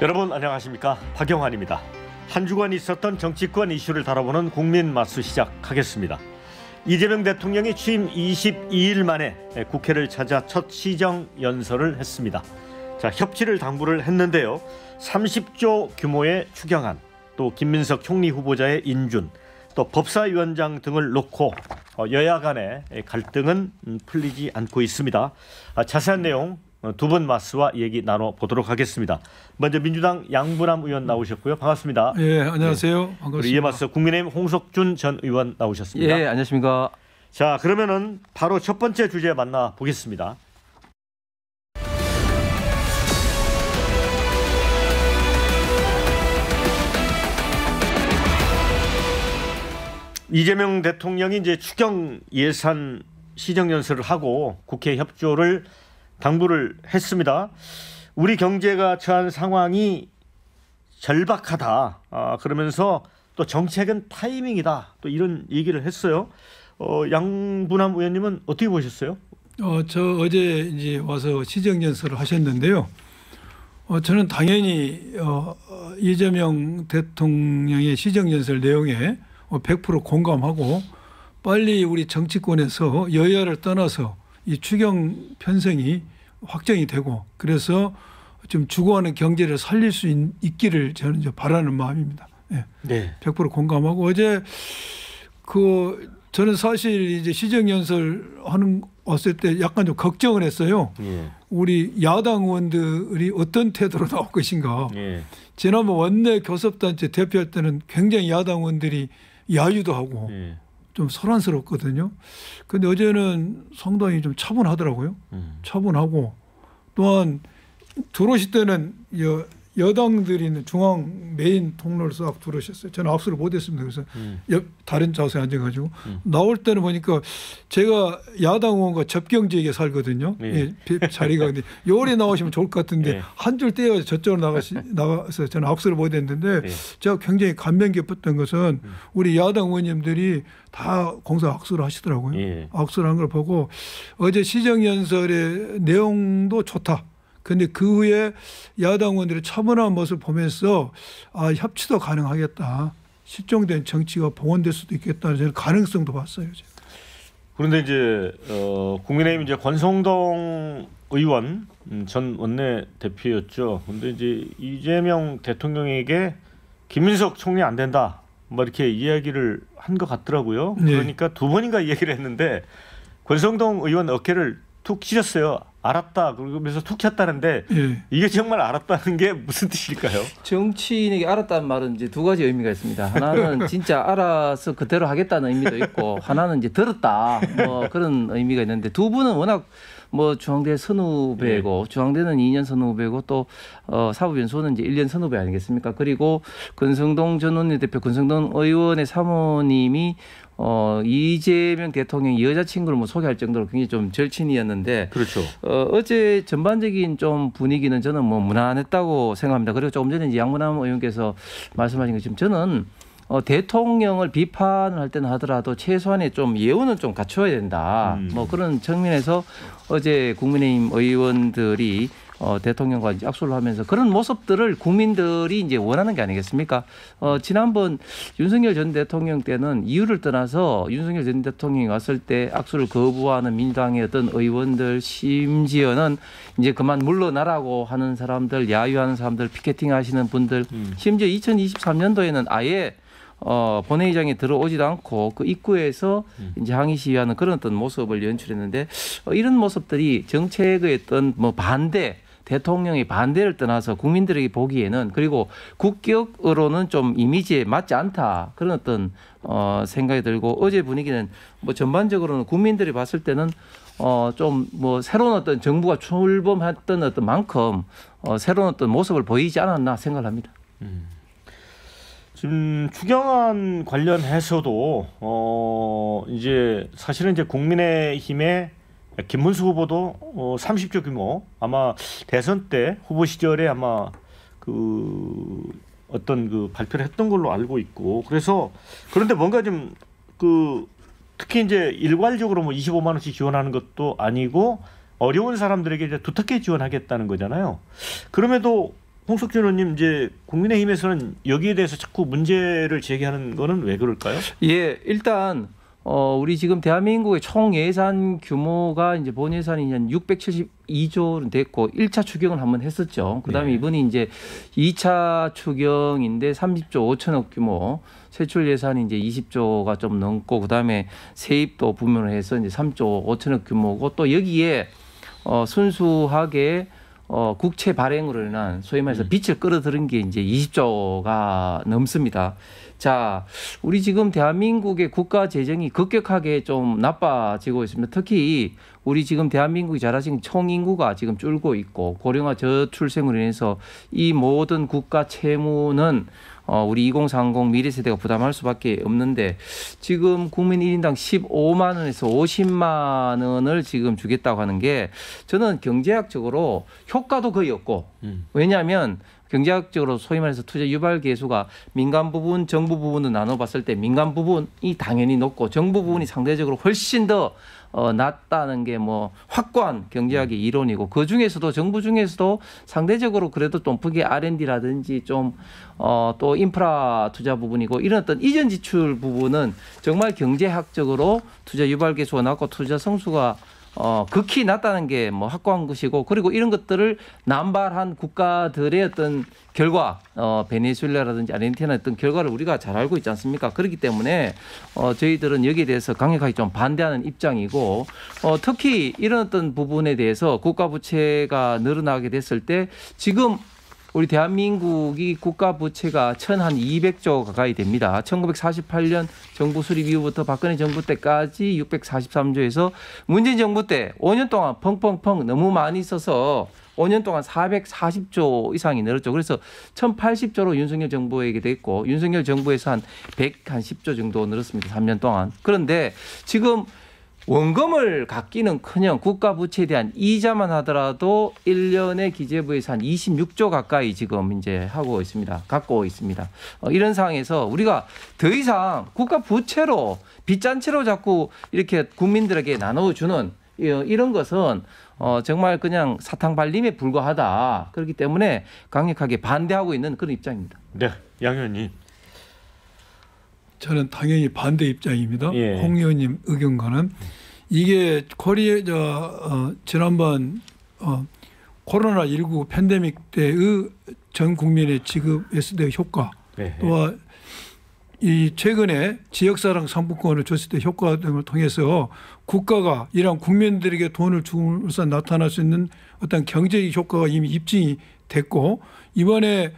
여러분 안녕하십니까, 박영환입니다. 한 주간 있었던 정치권 이슈를 다뤄보는 국민마수 시작하겠습니다. 이재명 대통령이 취임 22일 만에 국회를 찾아 첫 시정연설을 했습니다. 자, 협치를 당부를 했는데요. 30조 규모의 추경안, 또 김민석 총리 후보자의 인준, 또 법사위원장 등을 놓고 여야 간의 갈등은 풀리지 않고 있습니다. 자세한 내용 두 분 마스와 얘기 나눠보도록 하겠습니다. 먼저 민주당 양부남 의원 나오셨고요. 반갑습니다. 예, 안녕하세요. 네. 반갑습니다. 이에 맞서 국민의힘 홍석준 전 의원 나오셨습니다. 예, 안녕하십니까. 자, 그러면은 바로 첫 번째 주제 만나보겠습니다. 이재명 대통령이 이제 추경 예산 시정연설을 하고 국회 협조를 당부를 했습니다. 우리 경제가 처한 상황이 절박하다. 그러면서 또 정책은 타이밍이다. 또 이런 얘기를 했어요. 양부남 의원님은 어떻게 보셨어요? 저 어제 이제 와서 시정연설을 하셨는데요. 저는 당연히 이재명 대통령의 시정연설 내용에 100% 공감하고 빨리 우리 정치권에서 여야를 떠나서 이 추경 편성이 확정이 되고 그래서 좀 죽어가는 경제를 살릴 수 있기를 저는 이제 바라는 마음입니다. 예. 네. 100% 공감하고 어제 저는 사실 이제 시정연설 왔을 때 약간 좀 걱정을 했어요. 예. 우리 야당 의원들이 어떤 태도로 나올 것인가. 예. 지난번 원내 교섭단체 대표할 때는 굉장히 야당 의원들이 야유도 하고 예. 좀 소란스럽거든요. 그런데 어제는 상당히 좀 차분하더라고요. 차분하고 또한 들어오실 때는 여당들이 있는 중앙 메인 통로를 싹 들어오셨어요. 저는 압수를 못했습니다. 그래서 다른 좌석에 앉아가지고 나올 때는 보니까 제가 야당 의원과 접경지역에 살거든요. 예. 자리가 근데 요리 나오시면 좋을 것 같은데 예. 한 줄 떼어서 저쪽으로 나가서 저는 압수를 못했는데 예. 제가 굉장히 감명 깊었던 것은 우리 야당 의원님들이 다 공사 악수를 하시더라고요. 예. 악수를 한 걸 보고 어제 시정연설의 내용도 좋다. 그런데 그 후에 야당 의원들의 차분한 모습을 보면서 협치도 가능하겠다. 실종된 정치가 복원될 수도 있겠다는 저는 가능성도 봤어요. 제가. 그런데 이제 국민의힘 이제 권성동 의원 전 원내 대표였죠. 그런데 이제 이재명 대통령에게 김민석 총리 안 된다, 뭐 이렇게 이야기를 한 것 같더라고요. 네. 그러니까 두 번인가 이야기를 했는데 권성동 의원 어깨를 툭 치셨어요. 알았다 그러면서 툭 쳤다는데 예. 이게 정말 알았다는 게 무슨 뜻일까요? 정치인에게 알았다는 말은 이제 두 가지 의미가 있습니다. 하나는 진짜 알아서 그대로 하겠다는 의미도 있고, 하나는 이제 들었다 뭐 그런 의미가 있는데, 두 분은 워낙 뭐 중앙대 선후배고, 중앙대는 2년 선후배고 또 사법연수원은 이제 1년 선후배 아니겠습니까? 그리고 권성동 전 원내대표, 권성동 의원의 사모님이 이재명 대통령 여자친구를 뭐 소개할 정도로 굉장히 좀 절친이었는데, 그렇죠. 어제 전반적인 좀 분위기는 저는 뭐 무난했다고 생각합니다. 그리고 조금 전에 이제 양문남 의원께서 말씀하신 것처럼 저는 대통령을 비판을 할 때는 하더라도 최소한의 좀 예우는 좀 갖춰야 된다. 뭐 그런 측면에서 어제 국민의힘 의원들이 대통령과 이제 악수를 하면서 그런 모습들을 국민들이 이제 원하는 게 아니겠습니까? 지난번 윤석열 전 대통령 때는 이유를 떠나서 윤석열 전 대통령이 왔을 때 악수를 거부하는 민주당의 어떤 의원들, 심지어는 이제 그만 물러나라고 하는 사람들, 야유하는 사람들, 피켓팅 하시는 분들, 심지어 2023년도에는 아예 본회의장에 들어오지도 않고 그 입구에서 이제 항의 시위하는 그런 어떤 모습을 연출했는데, 이런 모습들이 정책의 어떤 뭐 반대, 대통령의 반대를 떠나서 국민들에게 보기에는, 그리고 국격으로는 좀 이미지에 맞지 않다, 그런 어떤 생각이 들고, 어제 분위기는 뭐 전반적으로는 국민들이 봤을 때는 좀 뭐 새로운 어떤 정부가 출범했던 어떤 만큼 새로운 어떤 모습을 보이지 않았나 생각을 합니다. 지금 추경안 관련해서도 이제 사실은 이제 국민의힘의 김문수 후보도 30조 규모, 아마 대선 때 후보 시절에 아마 그 어떤 그 발표를 했던 걸로 알고 있고, 그래서 그런데 뭔가 좀 특히 이제 일괄적으로 뭐 25만 원씩 지원하는 것도 아니고 어려운 사람들에게 이제 두텁게 지원하겠다는 거잖아요. 그럼에도 홍석준 의원님 이제 국민의힘에서는 여기에 대해서 자꾸 문제를 제기하는 거는 왜 그럴까요? 예, 일단 우리 지금 대한민국의 총 예산 규모가 이제 본 예산이 한 672조 됐고 1차 추경을 한번 했었죠. 그다음에 네. 이번이 이제 2차 추경인데 30조 5천억 규모, 세출 예산이 이제 20조가 좀 넘고 그다음에 세입도 부문을 해서 이제 3조 5천억 규모고 또 여기에 순수하게 국채 발행으로 인한 소위 말해서 빚을 끌어들인 게 이제 20조가 넘습니다. 자, 우리 지금 대한민국의 국가 재정이 급격하게 좀 나빠지고 있습니다. 특히 우리 지금 대한민국이 잘 아시는 총인구가 지금 줄고 있고 고령화 저출생으로 인해서 이 모든 국가 채무는 우리 2030 미래 세대가 부담할 수밖에 없는데 지금 국민 1인당 15만 원에서 50만 원을 지금 주겠다고 하는 게 저는 경제학적으로 효과도 거의 없고 왜냐하면 경제학적으로 소위 말해서 투자 유발 계수가 민간 부분, 정부 부분을 나눠봤을 때 민간 부분이 당연히 높고 정부 부분이 상대적으로 훨씬 더 낮다는 게 뭐 확고한 경제학의 이론이고 그 중에서도 정부 중에서도 상대적으로 그래도 좀 크게 R&D라든지 좀 또 인프라 투자 부분이고 이런 어떤 이전 지출 부분은 정말 경제학적으로 투자 유발 계수가 낮고 투자 성수가 극히 낮다는 게 뭐 확고한 것이고 그리고 이런 것들을 남발한 국가들의 어떤 결과 베네수엘라라든지 아르헨티나 어떤 결과를 우리가 잘 알고 있지 않습니까? 그렇기 때문에 저희들은 여기에 대해서 강력하게 좀 반대하는 입장이고 특히 이런 어떤 부분에 대해서 국가 부채가 늘어나게 됐을 때 지금 우리 대한민국이 국가 부채가 1,200조 가까이 됩니다. 1948년 정부 수립 이후부터 박근혜 정부 때까지 643조에서 문재인 정부 때 5년 동안 펑펑펑 너무 많이 써서 5년 동안 440조 이상이 늘었죠. 그래서 1,080조로 윤석열 정부에게 됐고 윤석열 정부에서 한 110조 정도 늘었습니다. 3년 동안. 그런데 지금 원금을 갚기는커녕 국가 부채에 대한 이자만 하더라도 1년에 기재부에서 한 26조 가까이 지금 이제 하고 있습니다. 갖고 있습니다. 이런 상황에서 우리가 더 이상 국가 부채로 빚잔치로 자꾸 이렇게 국민들에게 나눠주는 이런 것은 정말 그냥 사탕 발림에 불과하다. 그렇기 때문에 강력하게 반대하고 있는 그런 입장입니다. 네, 양 의원님. 저는 당연히 반대 입장입니다. 예. 홍 의원님 의견과는 이게 지난번 코로나19 팬데믹 때의 전 국민의 지급했을 때의 효과 네. 또한 이 최근에 지역사랑 상품권을 줬을 때 효과 등을 통해서 국가가 이러한 국민들에게 돈을 주면서 나타날 수 있는 어떤 경제적 효과가 이미 입증이 됐고 이번에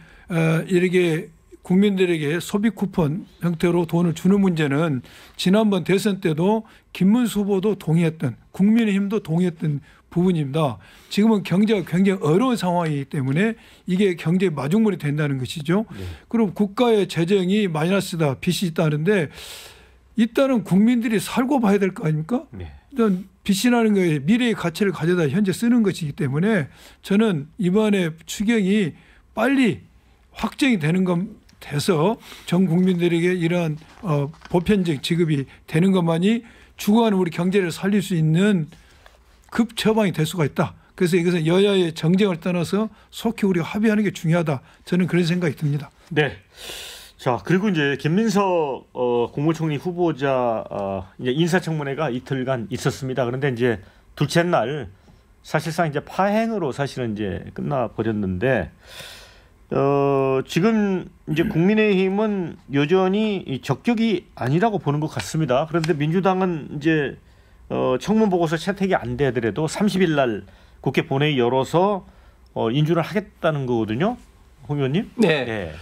이렇게 국민들에게 소비 쿠폰 형태로 돈을 주는 문제는 지난번 대선 때도 김문수 후보도 동의했던 국민의힘도 동의했던 부분입니다. 지금은 경제가 굉장히 어려운 상황이기 때문에 이게 경제의 마중물이 된다는 것이죠. 네. 그럼 국가의 재정이 마이너스다, 빚이 있다는데 일단은 국민들이 살고 봐야 될 거 아닙니까? 네. 일단 빚이라는 거에 미래의 가치를 가져다 현재 쓰는 것이기 때문에 저는 이번에 추경이 빨리 확정이 되는 건 돼서 전 국민들에게 이러한 보편적 지급이 되는 것만이 죽어가는 우리 경제를 살릴 수 있는 급 처방이 될 수가 있다. 그래서 이것은 여야의 정쟁을 떠나서 속히 우리가 합의하는 게 중요하다. 저는 그런 생각이 듭니다. 네. 자, 그리고 이제 김민석 국무총리 후보자 이제 인사청문회가 이틀간 있었습니다. 그런데 이제 둘째 날 사실상 이제 파행으로 사실은 이제 끝나 버렸는데. 지금 이제 국민의힘은 여전히 적격이 아니라고 보는 것 같습니다. 그런데 민주당은 이제 청문 보고서 채택이 안 되더라도 30일 날 국회 본회의 열어서 인준을 하겠다는 거거든요. 홍 의원님? 네. 네.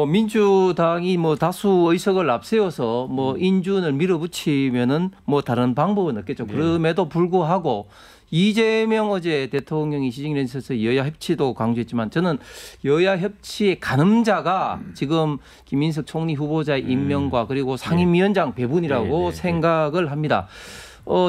민주당이 뭐 다수 의석을 앞세워서 뭐 인준을 밀어붙이면은 뭐 다른 방법은 없겠죠. 네. 그럼에도 불구하고 이재명 어제 대통령이 시정연설에 있어서 여야 협치도 강조했지만 저는 여야 협치의 가늠자가 지금 김민석 총리 후보자의 임명과 그리고 상임위원장 배분이라고 생각을 합니다.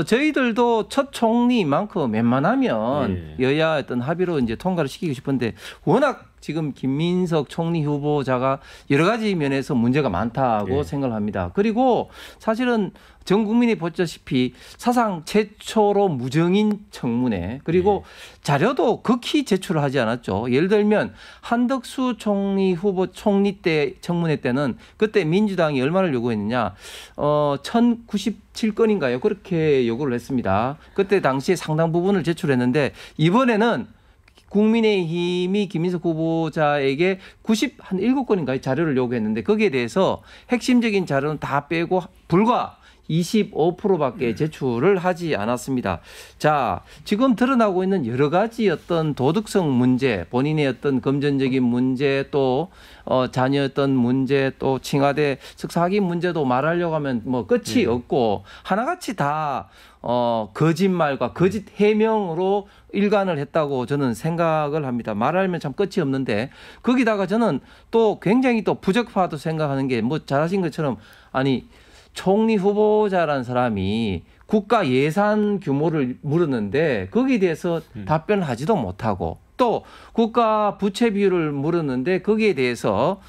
저희들도 첫 총리만큼 웬만하면 여야 어떤 합의로 이제 통과를 시키고 싶은데 워낙 지금 김민석 총리 후보자가 여러 가지 면에서 문제가 많다고 생각을 합니다. 그리고 사실은 전 국민이 보다시피 사상 최초로 무정인 청문회 그리고 자료도 극히 제출을 하지 않았죠. 예를 들면 한덕수 총리 후보 총리 때 청문회 때는 그때 민주당이 얼마를 요구했느냐 1097건인가요? 그렇게 요구를 했습니다. 그때 당시에 상당 부분을 제출했는데 이번에는 국민의힘이 김민석 후보자에게 97건인가요? 자료를 요구했는데 거기에 대해서 핵심적인 자료는 다 빼고 불과 25%밖에 제출을 하지 않았습니다. 자, 지금 드러나고 있는 여러 가지 어떤 도덕성 문제, 본인의 어떤 금전적인 문제, 또 자녀였던 문제, 또 칭화대 석사학위 문제도 말하려고 하면 뭐 끝이 없고 하나같이 다 거짓말과 거짓 해명으로 일관을 했다고 저는 생각을 합니다. 말하면 참 끝이 없는데 거기다가 저는 또 굉장히 또 부적파도 생각하는 게 뭐 잘하신 것처럼 아니 총리 후보자라는 사람이 국가 예산 규모를 물었는데 거기에 대해서 답변을 하지도 못하고 또 국가 부채 비율을 물었는데 거기에 대해서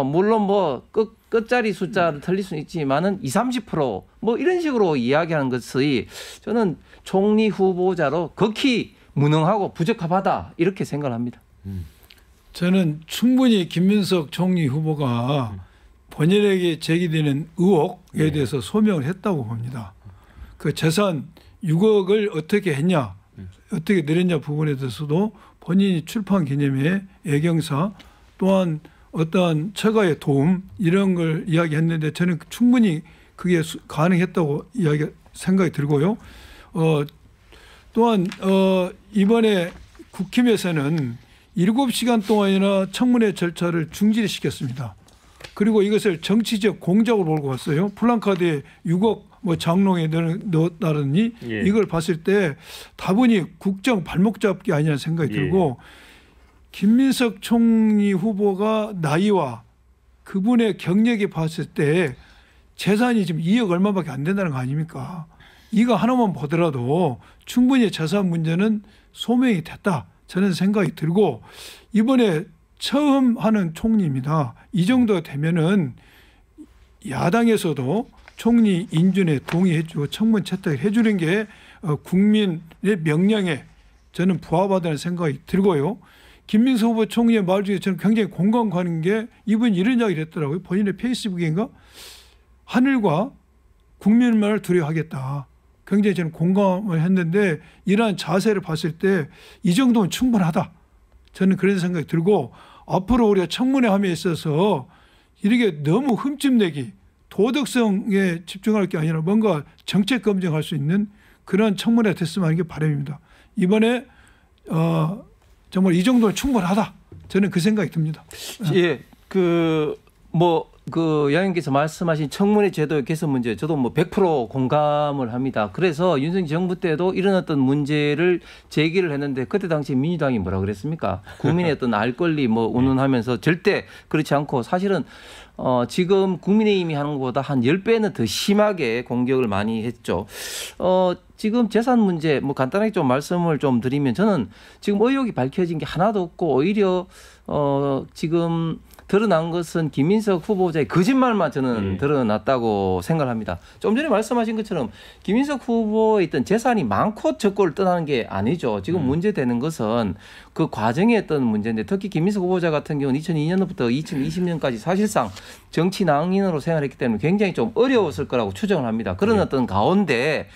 물론 뭐 끝자리 숫자를 틀릴 수는 있지만은 20-30% 이런 식으로 이야기하는 것이 저는 총리 후보자로 극히 무능하고 부적합하다 이렇게 생각을 합니다. 저는 충분히 김민석 총리 후보가 본인에게 제기되는 의혹에 대해서 소명을 했다고 봅니다. 그 재산 6억을 어떻게 했냐, 어떻게 내렸냐 부분에 대해서도 본인이 출판 개념의 애경사 또한 어떠한 처가의 도움 이런 걸 이야기했는데 저는 충분히 그게 가능했다고 생각이 들고요. 또한 이번에 국힘에서는 7시간 동안이나 청문회 절차를 중지시켰습니다. 그리고 이것을 정치적 공작으로 몰고 갔어요. 플랜카드에 6억 장롱에 넣었다느니 이걸 봤을 때 다분히 국정 발목 잡기 아니냐는 생각이 들고 김민석 총리 후보가 나이와 그분의 경력이 봤을 때 재산이 지금 2억 얼마밖에 안 된다는 거 아닙니까? 이거 하나만 보더라도 충분히 재산 문제는 소명이 됐다. 저는 생각이 들고 이번에 처음 하는 총리입니다. 이 정도 되면은 야당에서도 총리 인준에 동의해주고 청문 채택을 해주는 게 국민의 명령에 저는 부합하다는 생각이 들고요. 김민석 후보 총리의 말 중에 저는 굉장히 공감 가는 게 이분이 이런 이야기를 했더라고요. 본인의 페이스북인가? 하늘과 국민만을 두려워하겠다. 굉장히 저는 공감을 했는데 이러한 자세를 봤을 때 이 정도면 충분하다. 저는 그런 생각이 들고 앞으로 우리가 청문회 함에 있어서 이렇게 너무 흠집내기 도덕성에 집중할 게 아니라 뭔가 정책 검증할 수 있는 그런 청문회 됐으면 하는 게 바람입니다. 이번에 정말 이 정도는 충분하다. 저는 그 생각이 듭니다. 예, 양님께서 말씀하신 청문회 제도 개선 문제 저도 100% 공감을 합니다. 그래서 윤석열 정부 때도 이런 어떤 문제를 제기를 했는데 그때 당시 민주당이 뭐라 그랬습니까? 국민의 어떤 알 권리 운운하면서 절대 그렇지 않고 사실은 지금 국민의힘이 하는 것보다 한 10배는 더 심하게 공격을 많이 했죠. 지금 재산 문제 간단하게 좀 말씀을 좀 드리면 저는 지금 의혹이 밝혀진 게 하나도 없고 오히려 지금 드러난 것은 김민석 후보자의 거짓말만 저는 드러났다고 생각합니다. 좀 전에 말씀하신 것처럼 김민석 후보의 있던 재산이 많고 적고를 떠나는 게 아니죠. 지금 문제되는 것은 그 과정에 어떤 문제인데 특히 김민석 후보자 같은 경우는 2002년부터 2020년까지 사실상 정치 낭인으로 생활했기 때문에 굉장히 좀 어려웠을 거라고 추정을 합니다. 그런 어떤 가운데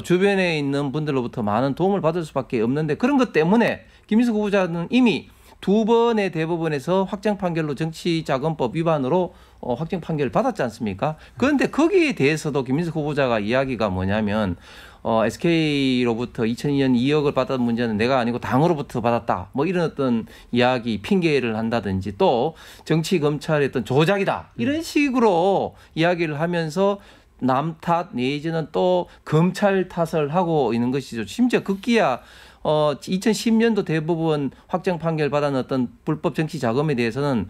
주변에 있는 분들로부터 많은 도움을 받을 수밖에 없는데 그런 것 때문에 김민석 후보자는 이미 2번의 대법원에서 확정 판결로 정치자금법 위반으로 확정 판결을 받았지 않습니까? 그런데 거기에 대해서도 김민석 후보자가 이야기가 뭐냐면 SK로부터 2002년 2억을 받았던 문제는 내가 아니고 당으로부터 받았다. 이런 어떤 이야기 핑계를 한다든지 또 정치 검찰의 어떤 조작이다. 이런 식으로 이야기를 하면서 남 탓 내지는 또 검찰 탓을 하고 있는 것이죠. 심지어 급기야 2010년도 대법원 확정 판결 받은 어떤 불법 정치 자금에 대해서는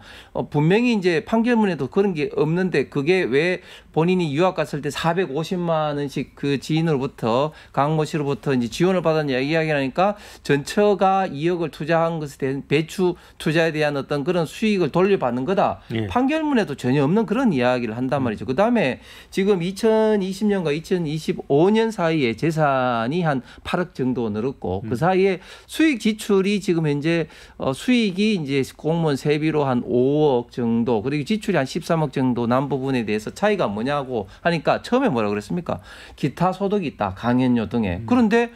분명히 이제 판결문에도 그런 게 없는데 그게 왜 본인이 유학 갔을 때 450만 원씩 그 지인으로부터 강모 씨로부터 이제 지원을 받았냐 이야기하니까 전처가 2억을 투자한 것에 대한 배추 투자에 대한 어떤 그런 수익을 돌려받는 거다. 판결문에도 전혀 없는 그런 이야기를 한단 말이죠. 그다음에 지금 2020년과 2025년 사이에 재산이 한 8억 정도 늘었고 그 사이에 수익 지출이 지금 현재 수익이 이제 공무원 세비로 한 5억 정도 그리고 지출이 한 13억 정도 난 부분에 대해서 차이가 뭐냐고 하니까 처음에 뭐라 그랬습니까? 기타 소득이 있다. 강연료 등에. 그런데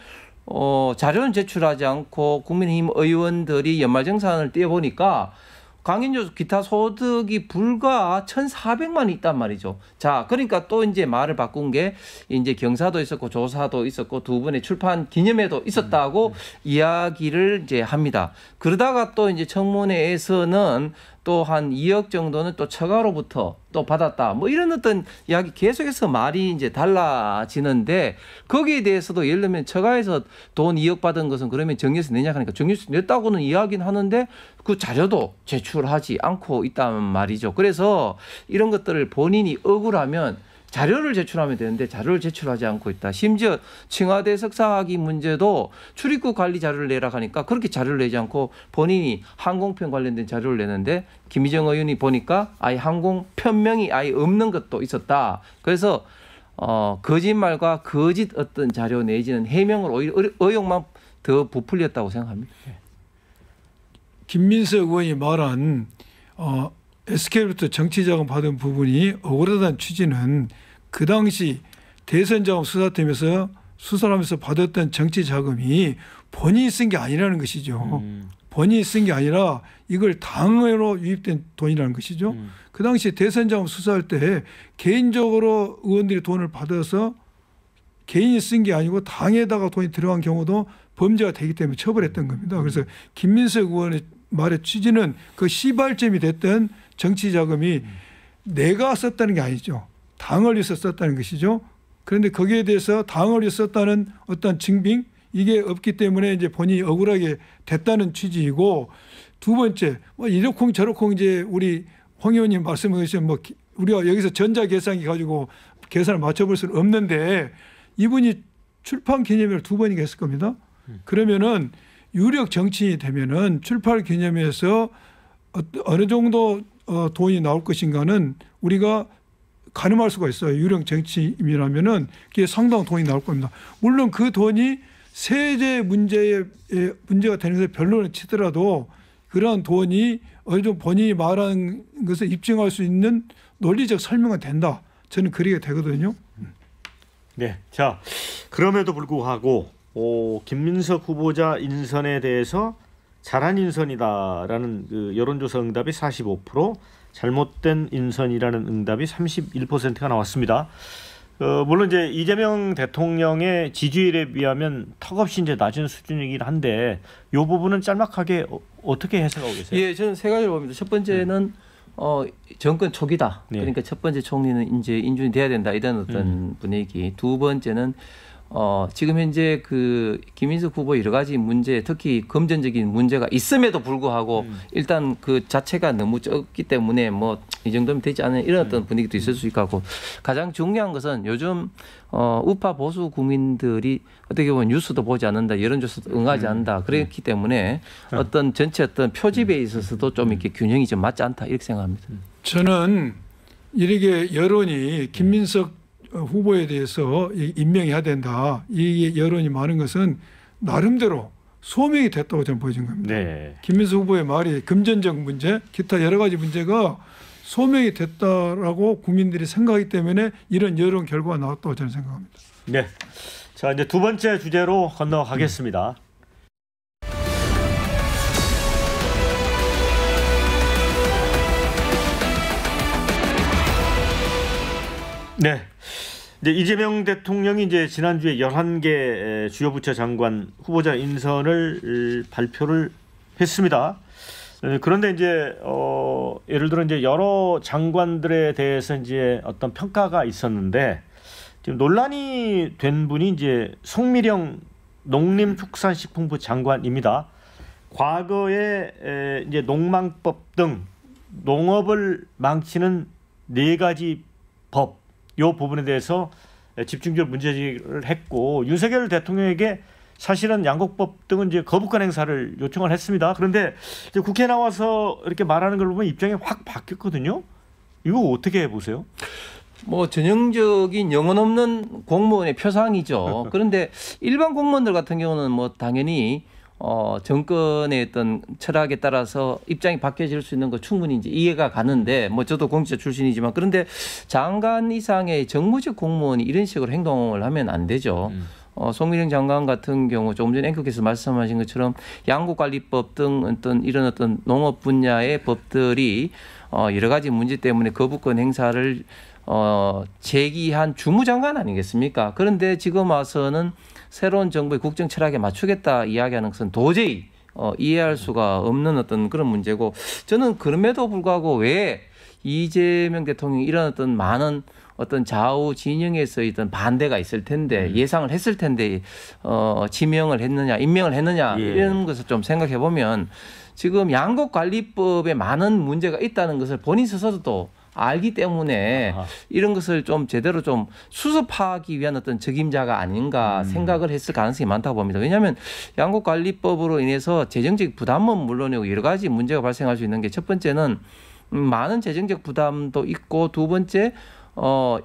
자료는 제출하지 않고 국민의힘 의원들이 연말정산을 떼어보니까 강연료 기타 소득이 불과 1,400만 있단 말이죠. 자, 그러니까 또 이제 말을 바꾼 게 이제 경사도 있었고 조사도 있었고 두 분의 출판 기념회도 있었다고 이야기를 이제 합니다. 그러다가 또 이제 청문회에서는 또 한 2억 정도는 또 처가로부터 또 받았다. 뭐 이런 어떤 이야기 계속해서 말이 이제 달라지는데 거기에 대해서도 예를 들면 처가에서 돈 2억 받은 것은 그러면 정리해서 내냐 하니까 정리해서 냈다고는 이야기는 하는데 그 자료도 제출하지 않고 있단 말이죠. 그래서 이런 것들을 본인이 억울하면 자료를 제출하면 되는데 자료를 제출하지 않고 있다. 심지어 청와대 석사학위 문제도 출입국 관리 자료를 내라 하니까 그렇게 자료를 내지 않고 본인이 항공편 관련된 자료를 내는데 김희정 의원이 보니까 아예 항공 편명이 아예 없는 것도 있었다. 그래서 거짓말과 거짓 어떤 자료 내지는 해명을 오히려 의혹만 더 부풀렸다고 생각합니다. 김민석 의원이 말한 SK로부터 정치자금 받은 부분이 억울하다는 취지는 그 당시 대선자금 수사팀에서 수사를 하면서 받았던 정치자금이 본인이 쓴 게 아니라는 것이죠. 본인이 쓴 게 아니라 이걸 당으로 유입된 돈이라는 것이죠. 그 당시 대선자금 수사할 때 개인적으로 의원들이 돈을 받아서 개인이 쓴 게 아니고 당에다가 돈이 들어간 경우도 범죄가 되기 때문에 처벌했던 겁니다. 그래서 김민석 의원의 말의 취지는 그 시발점이 됐던 정치자금이 내가 썼다는 게 아니죠. 당을 위해서 썼다는 것이죠. 그런데 거기에 대해서 당을 위해서 썼다는 어떤 증빙 이게 없기 때문에 이제 본인이 억울하게 됐다는 취지이고 두 번째 뭐 이러쿵 저러쿵 이제 우리 황 의원님 말씀하신 뭐 우리가 여기서 전자계산기 가지고 계산을 맞춰볼 수는 없는데 이분이 출판 기념회를 2번이나 했을 겁니다. 그러면은 유력 정치인이 되면은 출판 기념회에서 어느 정도 돈이 나올 것인가는 우리가 가늠할 수가 있어요. 유력 정치인이라면은 그게 상당한 돈이 나올 겁니다. 물론 그 돈이 세제 문제가 되는 것에 변론을 치더라도 그러한 돈이 어느 정도 본인이 말한 것을 입증할 수 있는 논리적 설명은 된다. 저는 그렇게 되거든요. 네, 자 그럼에도 불구하고 김민석 후보자 인선에 대해서 잘한 인선이다라는 그 여론조사 응답이 45%, 잘못된 인선이라는 응답이 31%가 나왔습니다. 물론 이제 이재명 대통령의 지지율에 비하면 턱없이 이제 낮은 수준이긴 한데 이 부분은 짤막하게 어떻게 해석하고 계세요? 예, 저는 세 가지를 봅니다. 첫 번째는 정권 초기다. 네. 그러니까 첫 번째 총리는 이제 인준이 돼야 된다 이런 어떤 분위기. 두 번째는 지금 현재 그 김민석 후보 여러 가지 문제, 특히 금전적인 문제가 있음에도 불구하고 일단 그 자체가 너무 적기 때문에 뭐 이 정도면 되지 않은 이런 어떤 분위기도 있을 수 있고 가장 중요한 것은 요즘 우파 보수 국민들이 어떻게 보면 뉴스도 보지 않는다, 여론조사도 응하지 않는다 그렇기 때문에 어떤 전체 어떤 표집에 있어서도 좀 이렇게 균형이 좀 맞지 않다 이렇게 생각합니다. 저는 이렇게 여론이 김민석 후보에 대해서 임명해야 된다. 이 여론이 많은 것은 나름대로 소명이 됐다고 저는 보여진 겁니다. 네. 김민석 후보의 말이 금전적 문제, 기타 여러 가지 문제가 소명이 됐다라고 국민들이 생각하기 때문에 이런 여론 결과가 나왔다고 저는 생각합니다. 네. 자 이제 두 번째 주제로 건너가겠습니다. 네. 이제 이재명 대통령이 이제 지난주에 11개 주요 부처 장관 후보자 인선을 발표를 했습니다. 그런데 이제 예를 들어 이제 여러 장관들에 대해서 이제 어떤 평가가 있었는데 지금 논란이 된 분이 이제 송미령 농림축산식품부 장관입니다. 과거에 이제 농망법 등 농업을 망치는 4가지 법 이 부분에 대해서 집중적으로 문제제기를 했고 윤석열 대통령에게 사실은 양곡법 등은 이제 거부권 행사를 요청을 했습니다. 그런데 이제 국회에 나와서 이렇게 말하는 걸 보면 입장이 확 바뀌었거든요. 이거 어떻게 보세요? 뭐 전형적인 영혼 없는 공무원의 표상이죠. 그런데 일반 공무원들 같은 경우는 뭐 당연히 정권의 어떤 철학에 따라서 입장이 바뀌어질 수 있는 거 충분히 이제 이해가 가는데 뭐 저도 공직자 출신이지만 그런데 장관 이상의 정무직 공무원이 이런 식으로 행동을 하면 안 되죠. 송미령 장관 같은 경우 조금 전에 앵커께서 말씀하신 것처럼 양국관리법 등 어떤 농업 분야의 법들이 여러 가지 문제 때문에 거부권 행사를 제기한 주무장관 아니겠습니까? 그런데 지금 와서는 새로운 정부의 국정 철학에 맞추겠다 이야기하는 것은 도저히 이해할 수가 없는 어떤 그런 문제고 저는 그럼에도 불구하고 왜 이재명 대통령이 이런 어떤 많은 어떤 좌우 진영에서 있던 반대가 있을 텐데 예상을 했을 텐데 지명을 했느냐 임명을 했느냐 이런 것을 좀 생각해 보면 지금 양국관리법에 많은 문제가 있다는 것을 본인 스스로도 알기 때문에 이런 것을 좀 제대로 좀 수습하기 위한 어떤 적임자가 아닌가 생각을 했을 가능성이 많다고 봅니다. 왜냐하면 양국관리법으로 인해서 재정적 부담은 물론이고 여러 가지 문제가 발생할 수 있는 게 첫 번째는 많은 재정적 부담도 있고 두 번째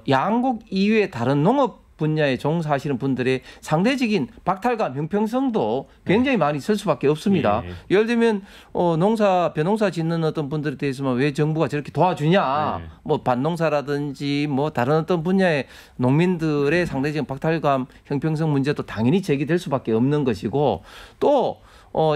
양국 이외의 다른 농업 분야에 종사하시는 분들의 상대적인 박탈감, 형평성도 굉장히 많이 있을 수밖에 없습니다. 예를 들면 벼농사 짓는 어떤 분들에 대해서만 왜 정부가 저렇게 도와주냐, 뭐 밭농사라든지 뭐 다른 어떤 분야의 농민들의 상대적인 박탈감, 형평성 문제도 당연히 제기될 수밖에 없는 것이고 또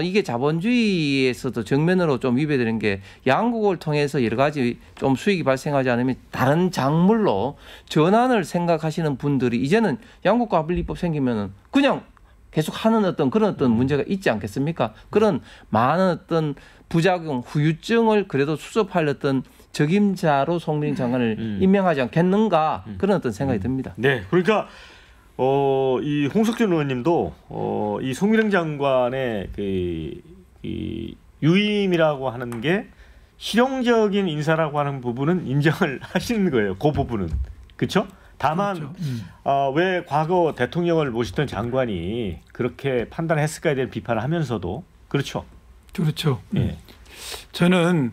이게 자본주의에서도 정면으로 좀 위배되는 게 양국을 통해서 여러 가지 좀 수익이 발생하지 않으면 다른 작물로 전환을 생각하시는 분들이 이제는 양국관리법 생기면은 그냥 계속 하는 어떤 그런 어떤 문제가 있지 않겠습니까? 그런 많은 어떤 부작용, 후유증을 그래도 수습할 어떤 적임자로 송민희 장관을 임명하지 않겠는가 그런 어떤 생각이 듭니다. 네, 그러니까. 이 홍석준 의원님도 이 송미령 장관의 이 유임이라고 하는 게 실용적인 인사라고 하는 부분은 인정을 하시는 거예요. 그 부분은 그렇죠? 다만 그렇죠. 왜 과거 대통령을 모시던 장관이 그렇게 판단했을까에 대한 비판을 하면서도 그렇죠. 그렇죠. 예. 저는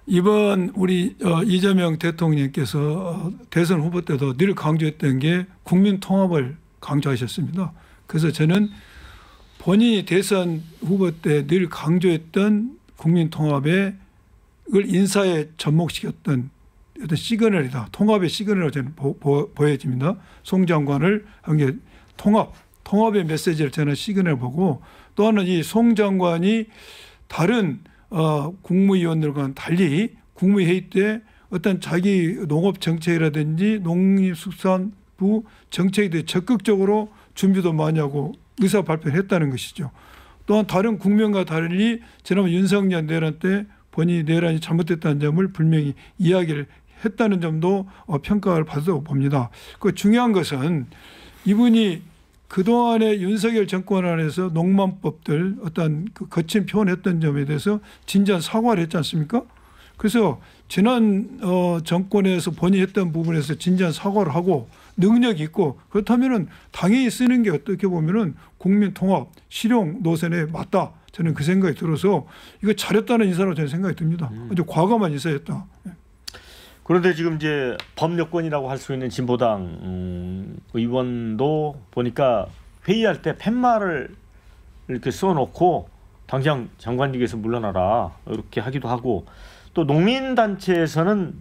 이번 우리 이재명 대통령께서 대선 후보 때도 늘 강조했던 게 국민 통합을 강조하셨습니다. 그래서 저는 본인이 대선 후보 때 늘 강조했던 국민 통합을 인사에 접목시켰던 어떤 시그널이다. 통합의 시그널로 저는 보여집니다. 송 장관을 한 게 통합의 메시지를 저는 시그널 보고 또 하나는 이 송 장관이 다른 국무위원들과는 달리 국무회의 때 어떤 자기 농업 정책이라든지 농림축산부 정책에 대해 적극적으로 준비도 많이 하고 의사 발표를 했다는 것이죠. 또한 다른 국면과 달리 지난번 윤석열 내란 때 본인이 내란이 잘못됐다는 점을 분명히 이야기를 했다는 점도 평가를 받았다고 봅니다. 그 중요한 것은 이분이 그동안의 윤석열 정권 안에서 농만법들 어떤 그 거친 표현했던 점에 대해서 진지한 사과를 했지 않습니까? 그래서 지난 정권에서 본인이 했던 부분에서 진지한 사과를 하고 능력이 있고 그렇다면은 당연히 쓰는 게 어떻게 보면은 국민 통합 실용 노선에 맞다. 저는 그 생각이 들어서 이거 잘했다는 인사로 저는 생각이 듭니다. 아주 과감한 인사였다. 그런데 지금 이제 범여권이라고 할 수 있는 진보당 의원도 보니까 회의할 때 팻말을 이렇게 써놓고 당장 장관직에서 물러나라 이렇게 하기도 하고 또 농민단체에서는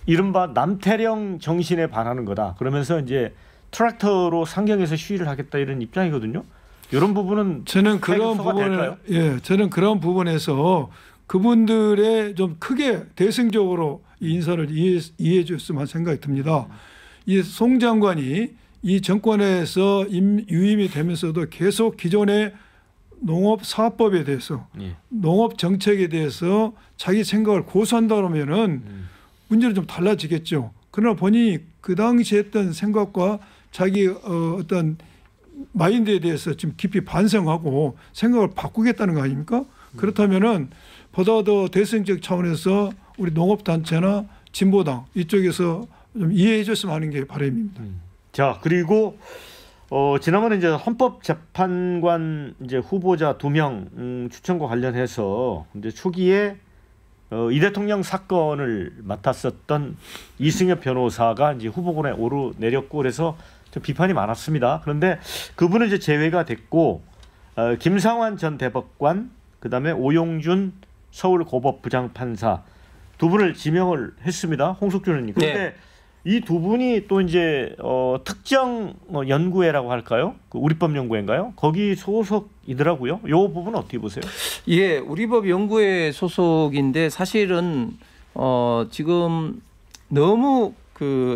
이른바 남태령 정신에 반하는 거다. 그러면서 이제 트랙터로 상경해서 시위를 하겠다 이런 입장이거든요. 이런 부분은 저는 그런 부분을 저는 그런 부분에서 그분들의 좀 크게 대승적으로 이 인사를 이해해 줬으면 생각이 듭니다. 이 송 장관이 이 정권에서 유임이 되면서도 계속 기존의 농업사업법에 대해서 농업 정책에 대해서 자기 생각을 고수한다면은 문제는 좀 달라지겠죠. 그러나 본인이 그 당시 했던 생각과 자기 어떤 마인드에 대해서 좀 깊이 반성하고 생각을 바꾸겠다는 거 아닙니까? 그렇다면은 보다 더 대승적 차원에서 우리 농업단체나 진보당 이쪽에서 좀 이해해 줬으면 하는 게 바람입니다. 자, 그리고 지난번에 이제 헌법재판관 이제 후보자 2명 추천과 관련해서 이제 초기에 이 대통령 사건을 맡았었던 이승엽 변호사가 이제 후보군에 오르내렸고 그래서 좀 비판이 많았습니다. 그런데 그분은 이제 제외가 됐고 김상환 전 대법관, 그다음에 오용준 서울고법부장판사 두 분을 지명을 했습니다. 홍석준 의원님. 그런데 이 두 분이 또 이제 특정 연구회라고 할까요? 그 우리법 연구회인가요? 거기 소속이더라고요. 이 부분은 어떻게 보세요? 예, 우리법 연구회 소속인데 사실은 지금 너무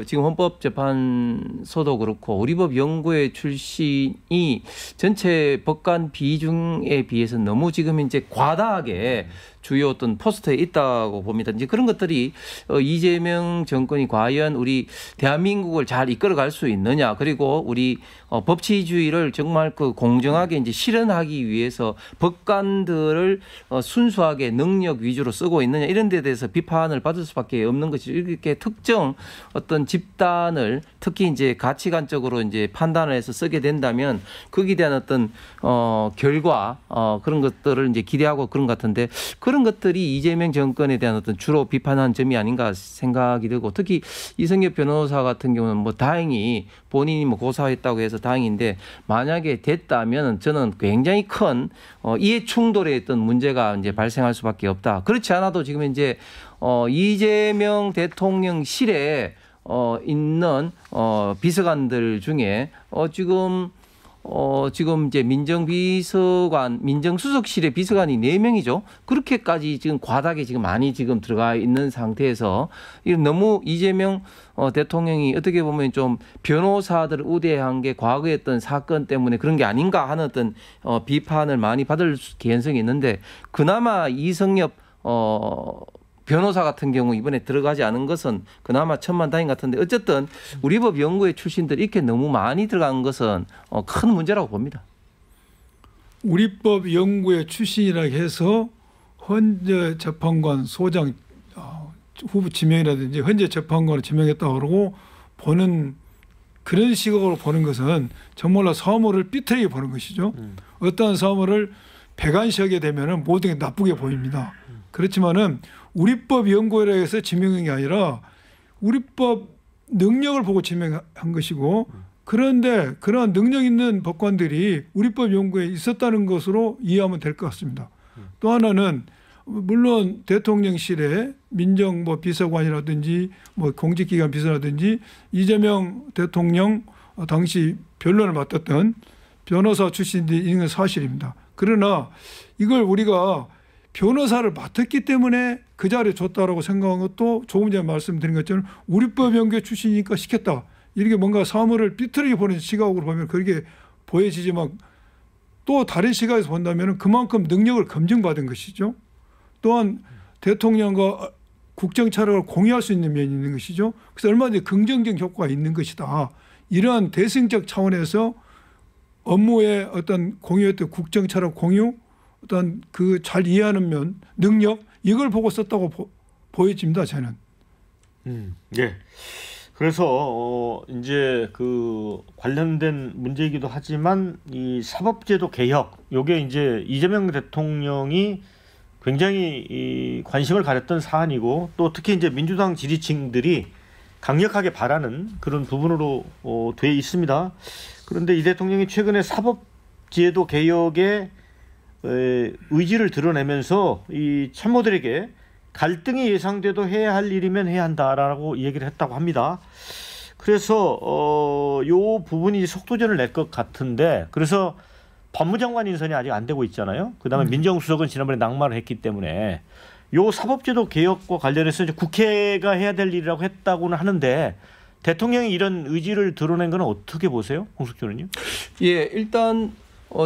지금 헌법재판소도 그렇고 우리법 연구회 출신이 전체 법관 비중에 비해서 너무 지금 이제 과다하게 주요 어떤 포스트에 있다고 봅니다. 이제 그런 것들이 이재명 정권이 과연 우리 대한민국을 잘 이끌어갈 수 있느냐, 그리고 우리 법치주의를 정말 공정하게 이제 실현하기 위해서 법관들을 순수하게 능력 위주로 쓰고 있느냐, 이런 데 대해서 비판을 받을 수밖에 없는 것이죠. 이렇게 특정 어떤 집단을 특히 이제 가치관적으로 이제 판단을 해서 쓰게 된다면 거기에 대한 어떤 결과 그런 것들을 이제 기대하고 그런 것 같은데, 그런 것들이 이재명 정권에 대한 어떤 주로 비판한 점이 아닌가 생각이 들고, 특히 이승엽 변호사 같은 경우는 뭐 다행히 본인이 뭐 고사했다고 해서 다행인데, 만약에 됐다면 저는 굉장히 큰 이해 충돌에 어떤 문제가 이제 발생할 수밖에 없다. 그렇지 않아도 지금 이제 이재명 대통령실에 있는 비서관들 중에 지금 이제 민정수석실의 비서관이 4명이죠. 그렇게까지 지금 과다하게 지금 많이 지금 들어가 있는 상태에서 너무 이재명 대통령이 어떻게 보면 좀 변호사들을 우대한 게 과거에 어떤 사건 때문에 그런 게 아닌가 하는 어떤 비판을 많이 받을 개연성이 있는데, 그나마 이승엽 변호사 같은 경우 이번에 들어가지 않은 것은 그나마 천만다행 같은데, 어쨌든 우리법 연구회 출신들이 이렇게 너무 많이 들어간 것은 큰 문제라고 봅니다. 우리법 연구회 출신이라고 해서 헌재 재판관 소장 후보 지명이라든지 헌재 재판관을 지명했다고 그러고 보는, 그런 시각으로 보는 것은 정말로 사무를 삐뚤게 보는 것이죠. 어떠한 사무를 배관시하게 되면 모든 게 나쁘게 보입니다. 그렇지만은 우리법 연구회라 해서 지명한 게 아니라 우리법 능력을 보고 지명한 것이고, 그런데 그러한 능력 있는 법관들이 우리법 연구회에 있었다는 것으로 이해하면 될 것 같습니다. 또 하나는 물론 대통령실에 민정 비서관이라든지 공직기관 비서라든지 이재명 대통령 당시 변론을 맡았던 변호사 출신들이 있는 건 사실입니다. 그러나 이걸 우리가 변호사를 맡았기 때문에 그 자리에 줬다라고 생각한 것도 조금 전에 말씀드린 것처럼 우리법 연구회 출신이니까 시켰다, 이렇게 뭔가 사무를 삐뚤게 보는 시각으로 보면 그렇게 보여지지만, 또 다른 시각에서 본다면 그만큼 능력을 검증받은 것이죠. 또한 대통령과 국정 차력을 공유할 수 있는 면이 있는 것이죠. 그래서 얼마든지 긍정적 효과가 있는 것이다. 이러한 대승적 차원에서 업무의 어떤 공유했던 국정 차력 공유, 어떤 그 잘 이해하는 면, 능력, 이걸 보고 썼다고 보여집니다, 저는. 예. 그래서 이제 그 관련된 문제이기도 하지만 이 사법제도 개혁, 요게 이제 이재명 대통령이 굉장히 이 관심을 가졌던 사안이고, 또 특히 이제 민주당 지지층들이 강력하게 바라는 그런 부분으로 돼 있습니다. 그런데 이 대통령이 최근에 사법제도 개혁에 의지를 드러내면서 이 참모들에게 갈등이 예상돼도 해야 할 일이면 해야 한다라고 얘기를 했다고 합니다. 그래서 요 부분이 속도전을 낼 것 같은데, 그래서 법무장관 인선이 아직 안 되고 있잖아요. 그다음에 민정수석은 지난번에 낙마를 했기 때문에 요 사법제도 개혁과 관련해서 이제 국회가 해야 될 일이라고 했다고는 하는데, 대통령이 이런 의지를 드러낸 건 어떻게 보세요, 홍석준 의원님? 예, 일단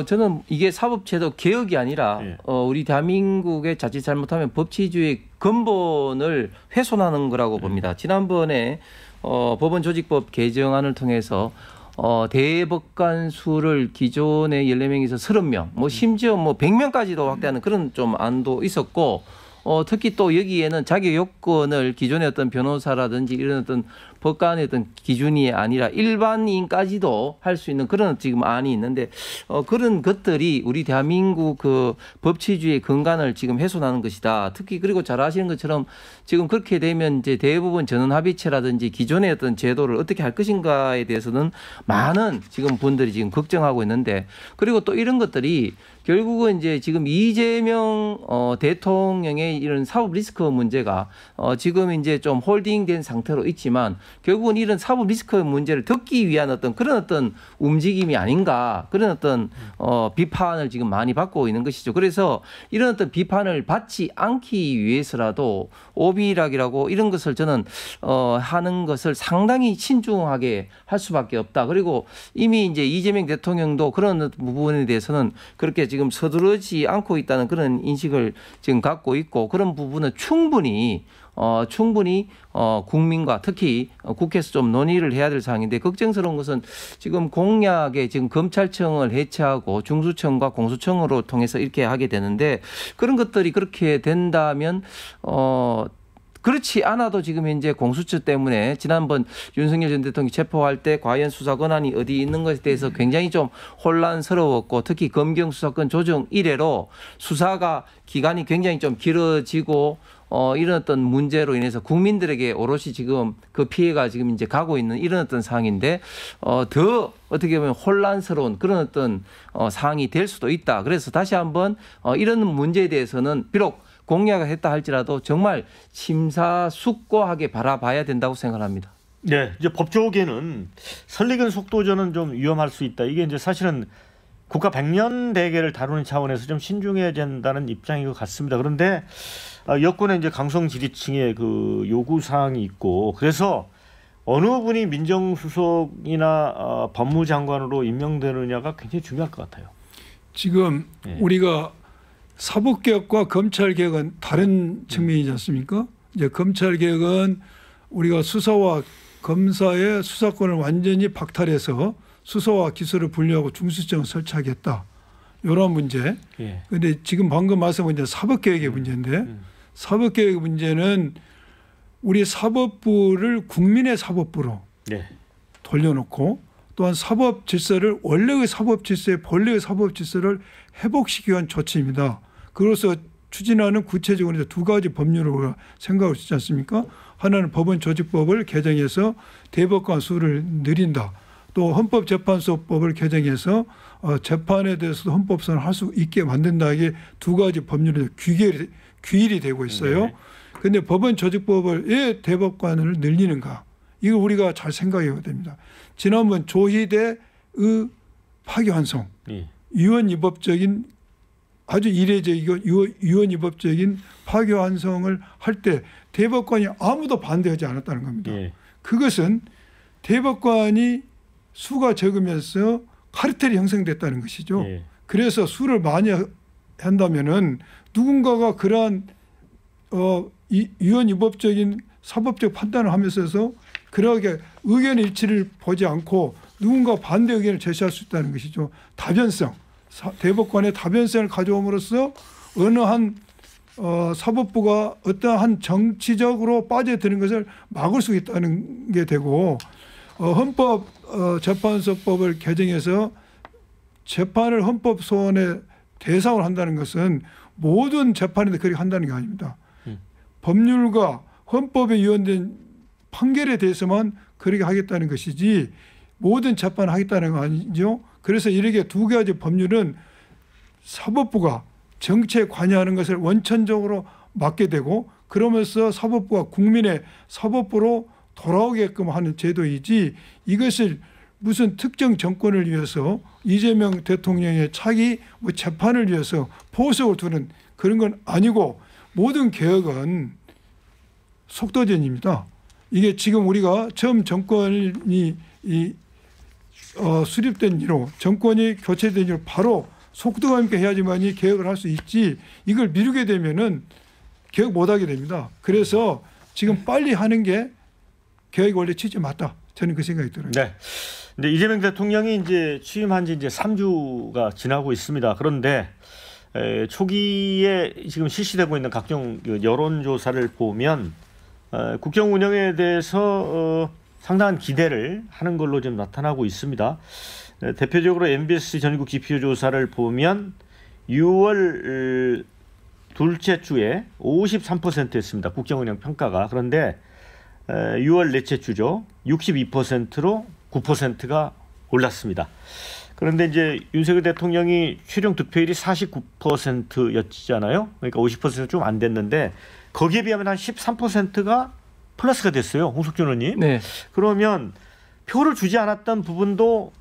저는 이게 사법제도 개혁이 아니라 우리 대한민국의 자칫 잘못하면 법치주의 근본을 훼손하는 거라고 봅니다. 지난번에 법원 조직법 개정안을 통해서 대법관 수를 기존의 14명에서 30명, 심지어 100명까지도 확대하는 그런 좀 안도 있었고, 특히 또 여기에는 자격 요건을 기존의 어떤 변호사라든지 이런 어떤 법관의 어떤 기준이 아니라 일반인까지도 할 수 있는 그런 지금 안이 있는데 그런 것들이 우리 대한민국 그 법치주의의 근간을 지금 훼손하는 것이다. 특히 그리고 잘 아시는 것처럼 지금 그렇게 되면 이제 대부분 전원합의체라든지 기존의 어떤 제도를 어떻게 할 것인가에 대해서는 많은 지금 분들이 지금 걱정하고 있는데 그리고 또 이런 것들이 결국은 이제 지금 이재명 대통령의 이런 사법 리스크 문제가 지금 이제 좀 홀딩된 상태로 있지만 결국은 이런 사법 리스크 문제를 덮기 위한 어떤 그런 어떤 움직임이 아닌가 그런 어떤 비판을 지금 많이 받고 있는 것이죠. 그래서 이런 어떤 비판을 받지 않기 위해서라도 오비락이라고 이런 것을 저는 하는 것을 상당히 신중하게 할 수밖에 없다. 그리고 이미 이제 이재명 대통령도 그런 부분에 대해서는 그렇게 지금 서두르지 않고 있다는 그런 인식을 지금 갖고 있고 그런 부분은 충분히 국민과 특히 국회에서 좀 논의를 해야 될 사항인데 걱정스러운 것은 지금 공약에 지금 검찰청을 해체하고 중수청과 공수청으로 통해서 이렇게 하게 되는데 그런 것들이 그렇게 된다면 그렇지 않아도 지금 현재 공수처 때문에 지난번 윤석열 전 대통령이 체포할 때 과연 수사 권한이 어디 있는 것에 대해서 굉장히 좀 혼란스러웠고 특히 검경 수사권 조정 이래로 수사가 기간이 굉장히 좀 길어지고 이런 어떤 문제로 인해서 국민들에게 오롯이 지금 그 피해가 지금 이제 가고 있는 이런 어떤 상황인데 더 어떻게 보면 혼란스러운 그런 어떤 상황이 될 수도 있다. 그래서 다시 한번 이런 문제에 대해서는 비록 공약을 했다 할지라도 정말 심사숙고하게 바라봐야 된다고 생각합니다. 네, 이제 법조계는 설리근 속도전은 좀 위험할 수 있다. 이게 이제 사실은 국가 100년 대계를 다루는 차원에서 좀 신중해야 된다는 입장인 것 같습니다. 그런데 여권의 이제 강성 지지층의 그 요구 사항이 있고 그래서 어느 분이 민정수석이나 법무장관으로 임명되느냐가 굉장히 중요할 것 같아요. 지금 우리가 사법개혁과 검찰개혁은 다른 측면이지 않습니까? 이제 검찰개혁은 우리가 수사와 검사의 수사권을 완전히 박탈해서 수사와 기소를 분리하고 중수청을 설치하겠다. 이런 문제. 그런데 지금 방금 말씀하신 사법개혁의 문제인데 사법개혁의 문제는 우리 사법부를 국민의 사법부로 돌려놓고 또한 사법 질서를 원래의 사법 질서에 본래의 사법 질서를 회복시키기 위한 조치입니다. 그로서 추진하는 구체적으로 두 가지 법률을 우리가 생각할 수 있지 않습니까? 하나는 법원조직법을 개정해서 대법관 수를 늘린다. 또 헌법재판소법을 개정해서 재판에 대해서도 헌법선을 할 수 있게 만든다. 이게 두 가지 법률이 규율이 되고 있어요. 그런데 법원조직법을 왜 대법관을 늘리는가? 이걸 우리가 잘 생각해야 됩니다. 지난번 조희대의 파기환송, 유언위법적인 아주 이례적이고 유언위법적인 파기환송을 할 때 대법관이 아무도 반대하지 않았다는 겁니다. 그것은 대법관이 수가 적으면서 카르텔이 형성됐다는 것이죠. 그래서 수를 많이 한다면은 누군가가 그러한 유언위법적인 사법적 판단을 하면서 그러하게 의견 일치를 보지 않고 누군가 반대 의견을 제시할 수 있다는 것이죠. 다변성, 대법관의 다변성을 가져옴으로써 어느 한 사법부가 어떠한 정치적으로 빠져드는 것을 막을 수 있다는 게 되고 헌법재판소법을 개정해서 재판을 헌법소원의 대상으로 한다는 것은 모든 재판인데 그렇게 한다는 게 아닙니다. 법률과 헌법에 위헌된 판결에 대해서만 그렇게 하겠다는 것이지 모든 재판을 하겠다는 거 아니죠. 그래서 이렇게 두 가지 법률은 사법부가 정치에 관여하는 것을 원천적으로 막게 되고 그러면서 사법부가 국민의 사법부로 돌아오게끔 하는 제도이지 이것을 무슨 특정 정권을 위해서 이재명 대통령의 차기 재판을 위해서 포석을 두는 그런 건 아니고 모든 개혁은 속도전입니다. 이게 지금 우리가 처음 정권이 수립된 이후 정권이 교체된 이후 바로 속도감 있게 해야지만이 개혁을 할 수 있지 이걸 미루게 되면은 개혁 못하게 됩니다. 그래서 지금 빨리 하는 게 개혁이 원래 취지 맞다. 저는 그 생각이 들어요. 네. 근데 이재명 대통령이 이제 취임한 지 이제 3주가 지나고 있습니다. 그런데 초기에 지금 실시되고 있는 각종 여론조사를 보면 국정 운영에 대해서 상당한 기대를 하는 걸로 좀 나타나고 있습니다. 대표적으로 MBS 전국 지표 조사를 보면 6월 둘째 주에 53%였습니다. 국정운영 평가가. 그런데 6월 넷째 주죠. 62%로 9%가 올랐습니다. 그런데 이제 윤석열 대통령이 최종 득표율이 49%였잖아요. 그러니까 50% 좀 안 됐는데 거기에 비하면 한 13%가 플러스가 됐어요. 홍석준 의원님. 네. 그러면 표를 주지 않았던 부분도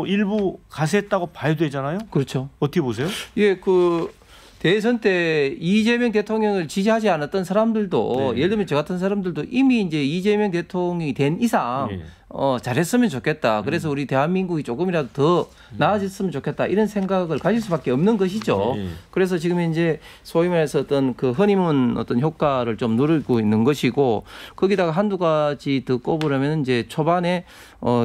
일부 가세했다고 봐야 되잖아요. 그렇죠. 어떻게 보세요? 예, 그 대선 때 이재명 대통령을 지지하지 않았던 사람들도 네. 예를 들면 저 같은 사람들도 이미 이제 이재명 대통령이 된 이상 네. 잘했으면 좋겠다. 그래서 우리 대한민국이 조금이라도 더 나아졌으면 좋겠다. 이런 생각을 가질 수밖에 없는 것이죠. 네. 그래서 지금 이제 소위 말해서 어떤 그 허니문 어떤 효과를 좀 누리고 있는 것이고 거기다가 한두 가지 더 꼽으려면 이제 초반에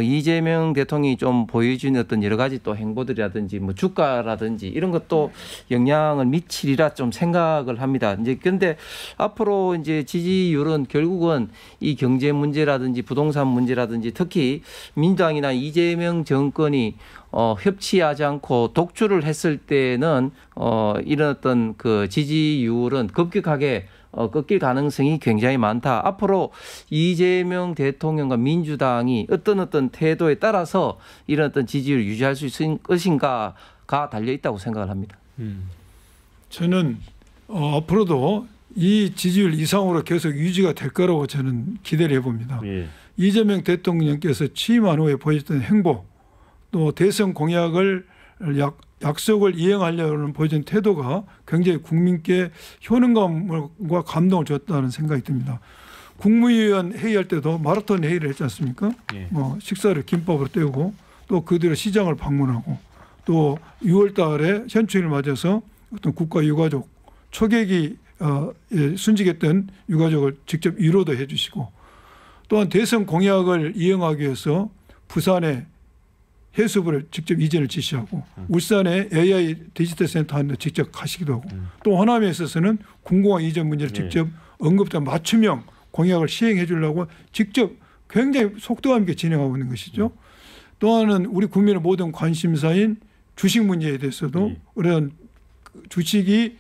이재명 대통령이 좀 보여준 어떤 여러 가지 또 행보들이라든지 뭐 주가라든지 이런 것도 영향을 미치리라 좀 생각을 합니다. 이제 그런데 앞으로 이제 지지율은 결국은 이 경제 문제라든지 부동산 문제라든지 특히 민주당이나 이재명 정권이 협치하지 않고 독주를 했을 때는 이런 어떤 그 지지율은 급격하게 꺾일 가능성이 굉장히 많다. 앞으로 이재명 대통령과 민주당이 어떤 태도에 따라서 이런 어떤 지지율을 유지할 수 있을 것인가가 달려 있다고 생각을 합니다. 저는 앞으로도 이 지지율 이상으로 계속 유지가 될 거라고 저는 기대를 해봅니다. 예. 이재명 대통령께서 취임한 후에 보여줬던 행보 또 대선 공약을 약속을 이행하려는 보여준 태도가 굉장히 국민께 효능감과 감동을 줬다는 생각이 듭니다. 국무위원 회의할 때도 마라톤 회의를 했지 않습니까? 예. 식사를 김밥으로 때우고 또 그 뒤로 시장을 방문하고 또 6월 달에 현충일을 맞아서 어떤 국가 유가족 초계기 순직했던 유가족을 직접 위로도 해주시고 또한 대선 공약을 이행하기 위해서 부산에 해수부를 직접 이전을 지시하고 울산에 AI 디지털 센터 하는 데 직접 가시기도 하고 또 호남에 있어서는 군공항 이전 문제를 직접 언급한 맞춤형 공약을 시행해 주려고 직접 굉장히 속도감 있게 진행하고 있는 것이죠. 또 하나는 우리 국민의 모든 관심사인 주식 문제에 대해서도 이런 주식이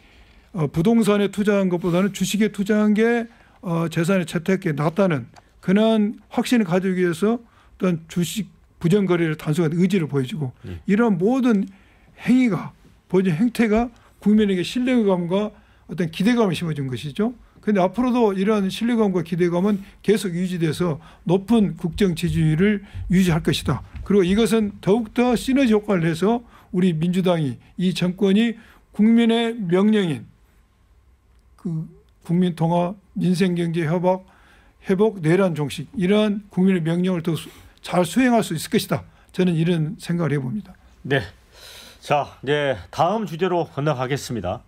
부동산에 투자한 것보다는 주식에 투자한 게 재산의 채택에 낫다는 그런 확신을 가지기 위해서 어떤 주식 부정거래를 단속한 의지를 보여주고 이런 모든 행위가 보여준 행태가 국민에게 신뢰감과 어떤 기대감을 심어준 것이죠. 그런데 앞으로도 이러한 신뢰감과 기대감은 계속 유지돼서 높은 국정 지지율을 유지할 것이다. 그리고 이것은 더욱더 시너지 효과를 해서 우리 민주당이 이 정권이 국민의 명령인 그 국민 통합, 민생 경제 협약, 회복, 내란 종식 이러한 국민의 명령을 더 잘 수행할 수 있을 것이다. 저는 이런 생각을 해봅니다. 네. 자, 이제 다음 주제로 건너가겠습니다.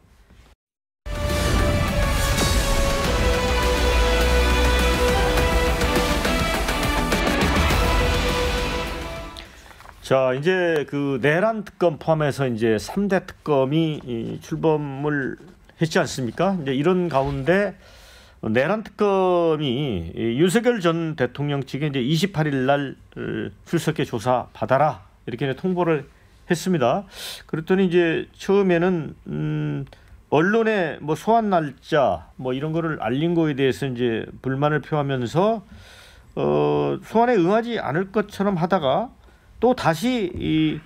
자, 이제 그 내란 특검 포함해서 이제 3대 특검이 출범을 했지 않습니까? 이제 이런 가운데 내란 특검이 윤석열 전 대통령 측에 이제 28일 날 출석해 조사 받아라 이렇게 통보를 했습니다. 그랬더니 이제 처음에는 언론에 뭐 소환 날짜 뭐 이런 거를 알린 거에 대해서 이제 불만을 표하면서 소환에 응하지 않을 것처럼 하다가 또 다시 이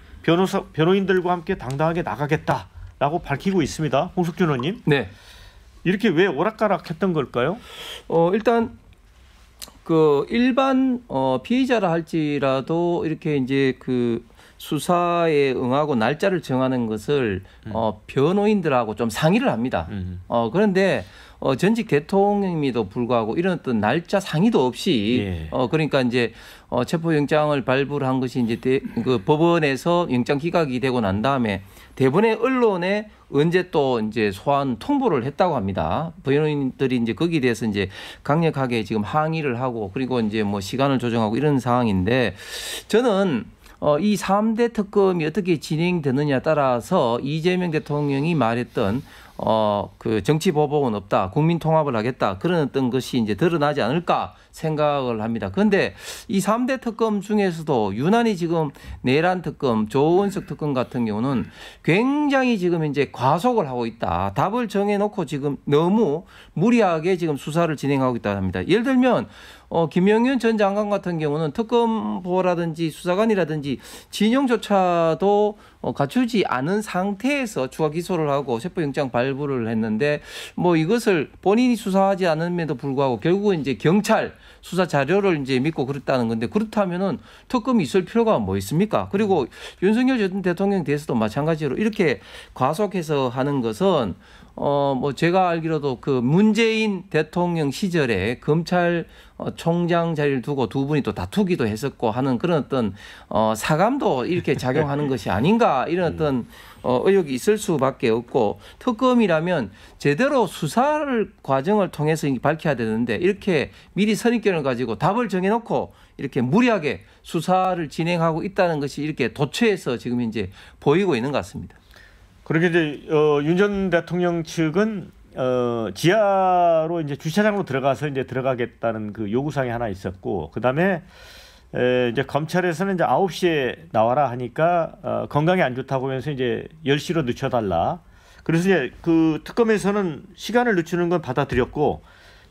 변호인들과 함께 당당하게 나가겠다라고 밝히고 있습니다. 홍석준 의원님. 네. 이렇게 왜 오락가락했던 걸까요? 일단 그 일반 피의자라 할지라도 이렇게 이제 그 수사에 응하고 날짜를 정하는 것을 변호인들하고 좀 상의를 합니다. 그런데 전직 대통령임에도 불구하고 이런 어떤 날짜 상의도 없이 그러니까 이제 체포영장을 발부를 한 것이 이제 그 법원에서 영장 기각이 되고 난 다음에 대부분의 언론에 언제 또 이제 소환 통보를 했다고 합니다. 변호인들이 이제 거기에 대해서 이제 강력하게 지금 항의를 하고 그리고 이제 뭐 시간을 조정하고 이런 상황인데 저는 이 3대 특검이 어떻게 진행되느냐에 따라서 이재명 대통령이 말했던 그 정치 보복은 없다, 국민 통합을 하겠다 그런 어떤 것이 이제 드러나지 않을까 생각을 합니다. 그런데 이 3대 특검 중에서도 유난히 지금 내란 특검, 조은석 특검 같은 경우는 굉장히 지금 이제 과속을 하고 있다. 답을 정해놓고 지금 너무 무리하게 지금 수사를 진행하고 있다 합니다. 예를 들면 김영현 전 장관 같은 경우는 특검보라든지 수사관이라든지 진영조차도 갖추지 않은 상태에서 추가 기소를 하고 체포영장 발부를 했는데 뭐 이것을 본인이 수사하지 않음에도 불구하고 결국은 이제 경찰 수사 자료를 이제 믿고 그랬다는 건데, 그렇다면은 특검이 있을 필요가 뭐 있습니까? 그리고 윤석열 전 대통령에 대해서도 마찬가지로 이렇게 과속해서 하는 것은 뭐 제가 알기로도 그 문재인 대통령 시절에 검찰 총장 자리를 두고 두 분이 또 다투기도 했었고 하는 그런 어떤 사감도 이렇게 작용하는 것이 아닌가, 이런 어떤 의혹이 있을 수밖에 없고, 특검이라면 제대로 수사를 과정을 통해서 밝혀야 되는데 이렇게 미리 선입견을 가지고 답을 정해놓고 이렇게 무리하게 수사를 진행하고 있다는 것이 이렇게 도처에서 지금 이제 보이고 있는 것 같습니다. 그렇게 이제 윤 전 대통령 측은 지하로 이제 주차장으로 들어가서 이제 들어가겠다는 그 요구사항이 하나 있었고, 그다음에 이제 검찰에서는 이제 9시에 나와라 하니까 건강이 안 좋다고 하면서 이제 10시로 늦춰달라. 그래서 이제 그 특검에서는 시간을 늦추는 건 받아들였고,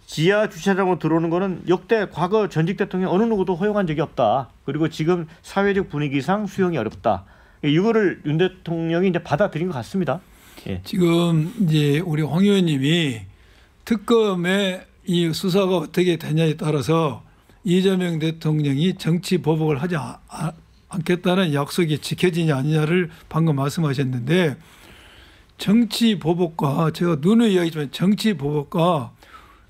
지하 주차장으로 들어오는 거는 역대 과거 전직 대통령 어느 누구도 허용한 적이 없다. 그리고 지금 사회적 분위기상 수용이 어렵다. 이거를 윤 대통령이 이제 받아들인 것 같습니다. 예. 지금 이제 우리 황 의원님이 특검의 이 수사가 어떻게 되냐에 따라서 이재명 대통령이 정치 보복을 하지 않겠다는 약속이 지켜지냐 아니냐를 방금 말씀하셨는데, 정치 보복과 제가 누누이 이야기했지만 정치 보복과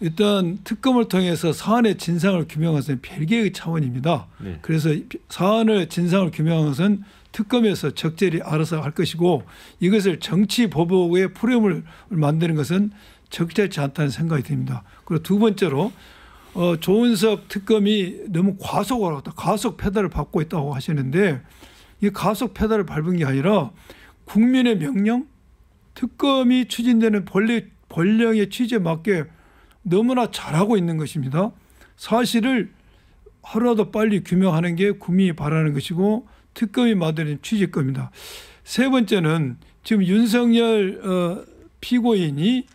일단 특검을 통해서 사안의 진상을 규명하는 것은 별개의 차원입니다. 네. 그래서 사안의 진상을 규명하는 것은 특검에서 적절히 알아서 할 것이고, 이것을 정치 보복의 프레임을 만드는 것은 적절치 않다는 생각이 듭니다. 그리고 두 번째로 조은석 특검이 너무 과속을 하다, 과속 페달을 밟고 있다고 하시는데, 이 과속 페달을 밟은 게 아니라 국민의 명령, 특검이 추진되는 본령의 취지에 맞게 너무나 잘하고 있는 것입니다. 사실을 하루라도 빨리 규명하는 게 국민이 바라는 것이고 특검이 만드는 취지 겁니다. 세 번째는 지금 윤석열 피고인이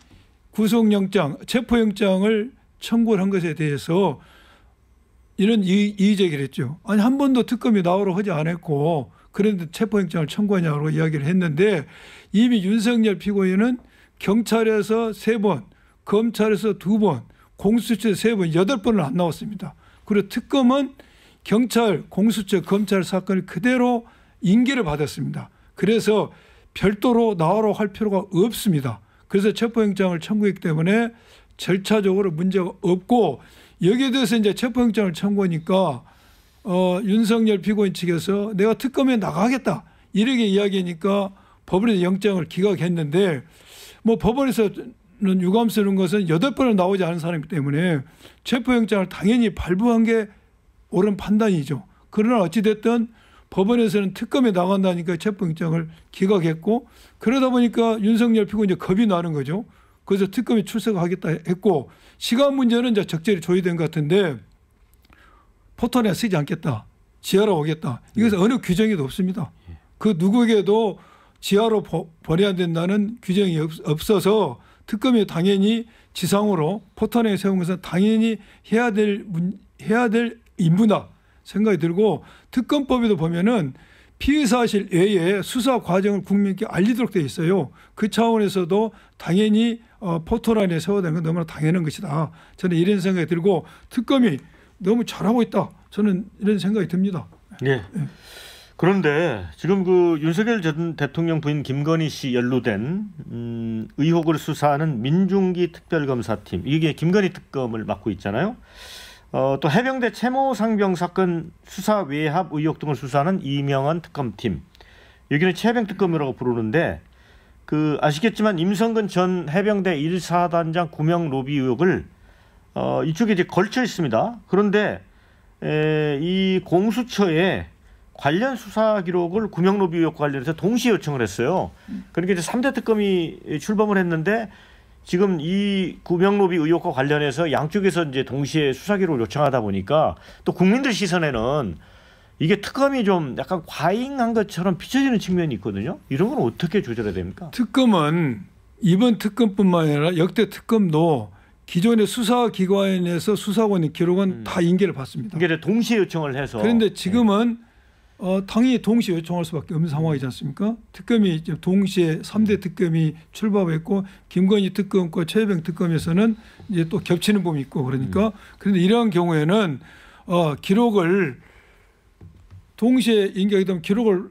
구속영장, 체포영장을 청구를 한 것에 대해서 이런 이의제기를 했죠. 아니 한 번도 특검이 나오라고 하지 않았고 그런데 체포영장을 청구하냐고 이야기를 했는데, 이미 윤석열 피고인은 경찰에서 3번, 검찰에서 2번, 공수처에서 3번, 8번을 안 나왔습니다. 그리고 특검은 경찰, 공수처, 검찰 사건을 그대로 인계를 받았습니다. 그래서 별도로 나오라고 할 필요가 없습니다. 그래서 체포영장을 청구했기 때문에 절차적으로 문제가 없고, 여기에 대해서 이제 체포영장을 청구하니까 윤석열 피고인 측에서 내가 특검에 나가겠다 이렇게 이야기하니까 법원에서 영장을 기각했는데, 뭐 법원에서는 유감스러운 것은 8번을 나오지 않은 사람이기 때문에 체포영장을 당연히 발부한 게 옳은 판단이죠. 그러나 어찌됐든 법원에서는 특검에 나간다니까 체포영장을 기각했고, 그러다 보니까 윤석열 피고인이 겁이 나는 거죠. 그래서 특검이 출석하겠다 했고, 시간 문제는 이제 적절히 조율된 것 같은데, 포털에 쓰지 않겠다, 지하로 오겠다, 이것은 어느 규정에도 없습니다. 그 누구에게도 지하로 보내야 된다는 규정이 없어서 특검이 당연히 지상으로 포털에 세운 것은 당연히 해야 될 임무다 생각이 들고, 특검법에도 보면은 피의 사실 외에 수사 과정을 국민께 알리도록 되어 있어요. 그 차원에서도 당연히 포털 안에 세워야 되는 건 너무나 당연한 것이다. 저는 이런 생각이 들고, 특검이 너무 잘하고 있다, 저는 이런 생각이 듭니다. 예. 그런데 지금 그 윤석열 전 대통령 부인 김건희 씨 연루된 의혹을 수사하는 민중기 특별검사팀, 이게 김건희 특검을 맡고 있잖아요. 또 해병대 채모상병 사건 수사 외압 의혹 등을 수사하는 이명헌 특검팀, 여기는 최해병 특검이라고 부르는데, 그 아시겠지만 임성근 전 해병대 1사단장 구명 로비 의혹을 이쪽에 이제 걸쳐 있습니다. 그런데 이 공수처에 관련 수사 기록을 구명로비 의혹과 관련해서 동시에 요청을 했어요. 그러니까 이제 3대 특검이 출범을 했는데 지금 이 구명로비 의혹과 관련해서 양쪽에서 이제 동시에 수사 기록을 요청하다 보니까 또 국민들 시선에는 이게 특검이 좀 약간 과잉한 것처럼 비춰지는 측면이 있거든요. 이런 건 어떻게 조절해야 됩니까? 특검은 이번 특검뿐만 아니라 역대 특검도 기존의 수사기관에서 수사하고는 기록은 다 인계를 받습니다. 이게 동시에 요청을 해서. 그런데 지금은 당연히 동시에 요청할 수밖에 없는 상황이지 않습니까? 특검이 이제 동시에 3대 특검이 출범했고 김건희 특검과 최재병 특검에서는 이제 또 겹치는 부분이 있고 그러니까 그런데 이러한 경우에는 기록을 동시에 인계하게 되면 기록을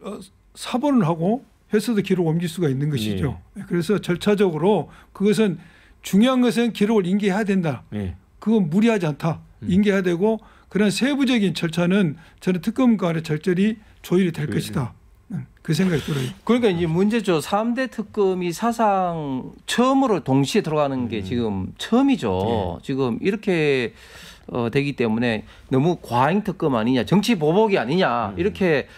사본을 하고 해서도 기록을 옮길 수가 있는 것이죠. 네. 그래서 절차적으로 그것은 중요한 것은 기록을 인계해야 된다. 네. 그건 무리하지 않다. 인계해야 되고 그런 세부적인 절차는 저는 특검 간에 절절히 조율이 될 것이다. 그 생각이 들어요. 그러니까 이제 문제죠. 3대 특검이 사상 처음으로 동시에 들어가는 게 지금 처음이죠. 지금 이렇게 되기 때문에 너무 과잉 특검 아니냐, 정치 보복이 아니냐 이렇게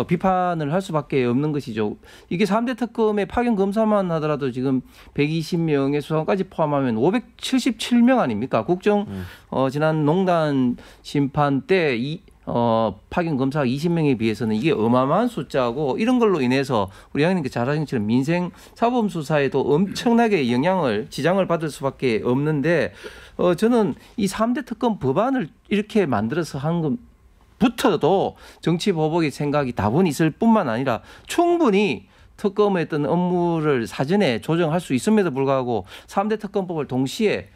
비판을 할 수밖에 없는 것이죠. 이게 3대 특검의 파견 검사만 하더라도 지금 120명의 수사관까지 포함하면 577명 아닙니까? 국정 지난 농단 심판 때 파견 검사가 20명에 비해서는 이게 어마어마한 숫자고 이런 걸로 인해서 우리 양님께 잘 아신 것처럼 민생 사법 수사에도 엄청나게 지장을 받을 수밖에 없는데 저는 이 3대 특검 법안을 이렇게 만들어서 한 것부터도 정치 보복의 생각이 다분히 있을 뿐만 아니라 충분히 특검의 어떤 업무를 사전에 조정할 수 있음에도 불구하고 3대 특검법을 동시에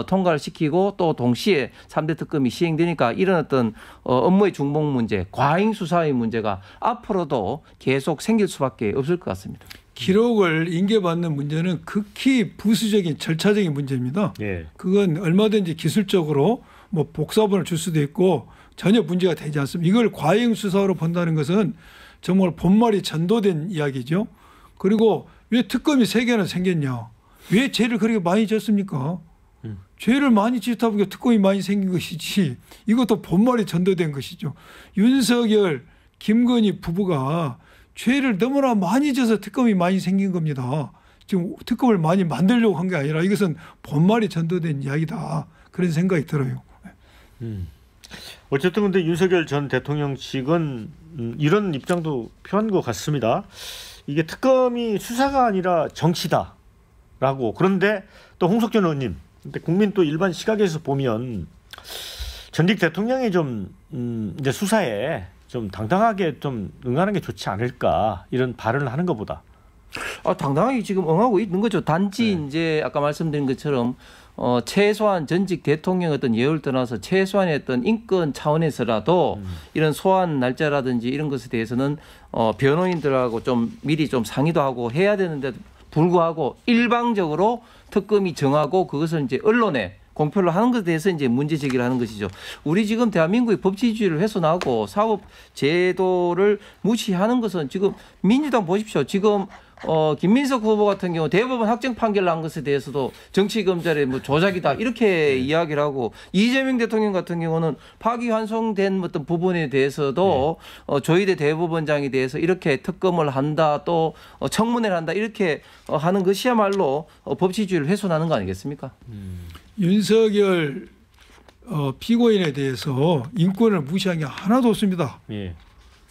통과를 시키고 또 동시에 3대 특검이 시행되니까 이런 어떤 업무의 중복 문제, 과잉 수사의 문제가 앞으로도 계속 생길 수밖에 없을 것 같습니다. 기록을 인계받는 문제는 극히 부수적인 절차적인 문제입니다. 예. 그건 얼마든지 기술적으로 뭐 복사본을 줄 수도 있고 전혀 문제가 되지 않습니다. 이걸 과잉 수사로 본다는 것은 정말 본말이 전도된 이야기죠. 그리고 왜 특검이 3개나 생겼냐? 왜 죄를 그렇게 많이 졌습니까? 죄를 많이 짓다 보니까 특검이 많이 생긴 것이지 이것도 본말이 전도된 것이죠. 윤석열, 김건희 부부가 죄를 너무나 많이 져서 특검이 많이 생긴 겁니다. 지금 특검을 많이 만들려고 한 게 아니라 이것은 본말이 전도된 이야기다. 그런 생각이 들어요. 어쨌든 근데 윤석열 전 대통령 측은 이런 입장도 표한 것 같습니다. 이게 특검이 수사가 아니라 정치다라고. 그런데 또 홍석천 의원님, 근데 국민 또 일반 시각에서 보면 전직 대통령이 좀 이제 수사에 좀 당당하게 좀 응하는 게 좋지 않을까 이런 발언을 하는 것보다. 당당하게 지금 응하고 있는 거죠. 단지 이제 아까 말씀드린 것처럼 최소한 전직 대통령의 어떤 예우를 떠나서 최소한의 어떤 인권 차원에서라도 이런 소환 날짜라든지 이런 것에 대해서는 변호인들하고 좀 미리 좀 상의도 하고 해야 되는데도 불구하고 일방적으로 특검이 정하고 그것을 이제 언론에 공표를 하는 것에 대해서 이제 문제 제기를 하는 것이죠. 우리 지금 대한민국의 법치주의를 훼손하고 사법 제도를 무시하는 것은 지금 민주당 보십시오. 지금 김민석 후보 같은 경우 대법원 확정 판결 난 것에 대해서도 정치검찰의 뭐 조작이다 이렇게 이야기를 하고 이재명 대통령 같은 경우는 파기환송된 어떤 부분에 대해서도 조희대 대법원장에 대해서 이렇게 특검을 한다 또 청문회를 한다 이렇게 하는 것이야말로 법치주의를 훼손하는 거 아니겠습니까? 윤석열 피고인에 대해서 인권을 무시한 게 하나도 없습니다. 예.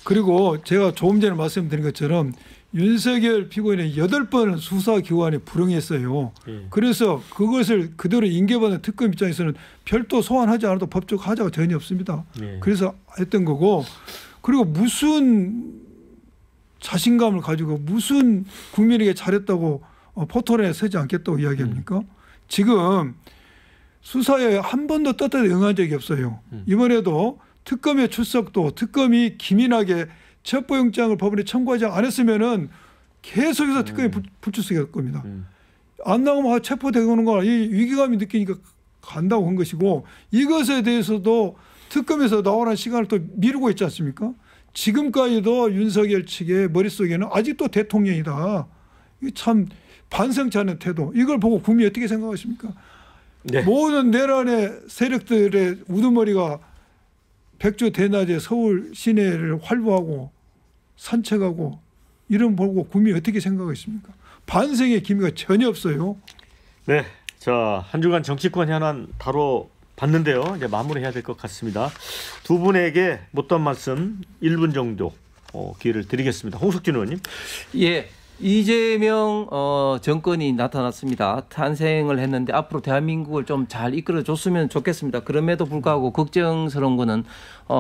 그리고 제가 조금 전에 말씀드린 것처럼 윤석열 피고인의 8번은 수사기관에 불응했어요. 그래서 그것을 그대로 인계받는 특검 입장에서는 별도 소환하지 않아도 법적 하자가 전혀 없습니다. 그래서 했던 거고 그리고 무슨 자신감을 가지고 무슨 국민에게 잘했다고 포털에 서지 않겠다고 이야기합니까? 지금 수사에 한 번도 떳떳하게 응한 적이 없어요. 이번에도 특검의 출석도 특검이 기민하게 첩보영장을 법원에 청구하지 않았으면은 계속해서 특검이 불출석할 겁니다. 안 나오면 체포되는 거나 이 위기감이 느끼니까 간다고 한 것이고 이것에 대해서도 특검에서 나오는 시간을 또 미루고 있지 않습니까? 지금까지도 윤석열 측의 머릿속에는 아직도 대통령이다. 이게 참 반성치 않은 태도. 이걸 보고 국민이 어떻게 생각하십니까? 네. 모든 내란의 세력들의 우두머리가 백조 대낮에 서울 시내를 활보하고 산책하고 이런 보고 국민이 어떻게 생각하겠습니까? 반성의 기미가 전혀 없어요. 네, 자, 한 주간 정치권 현안 다뤄봤는데요. 이제 마무리해야 될 것 같습니다. 두 분에게 못던 말씀 1분 정도 기회를 드리겠습니다. 홍석준 의원님. 예. 이재명 정권이 나타났습니다. 탄생을 했는데 앞으로 대한민국을 좀 잘 이끌어줬으면 좋겠습니다. 그럼에도 불구하고 걱정스러운 거는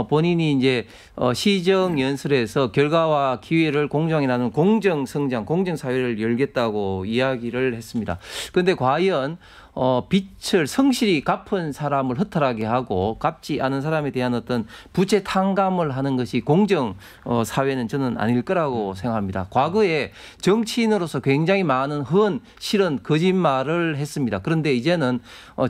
본인이 이제 시정 연설에서 결과와 기회를 공정히 나누는 공정 성장, 공정 사회를 열겠다고 이야기를 했습니다. 그런데 과연 빚을 성실히 갚은 사람을 허탈하게 하고 갚지 않은 사람에 대한 어떤 부채 탕감을 하는 것이 공정 사회는 저는 아닐 거라고 생각합니다. 과거에 정치인으로서 굉장히 많은 허언, 실언, 거짓말을 했습니다. 그런데 이제는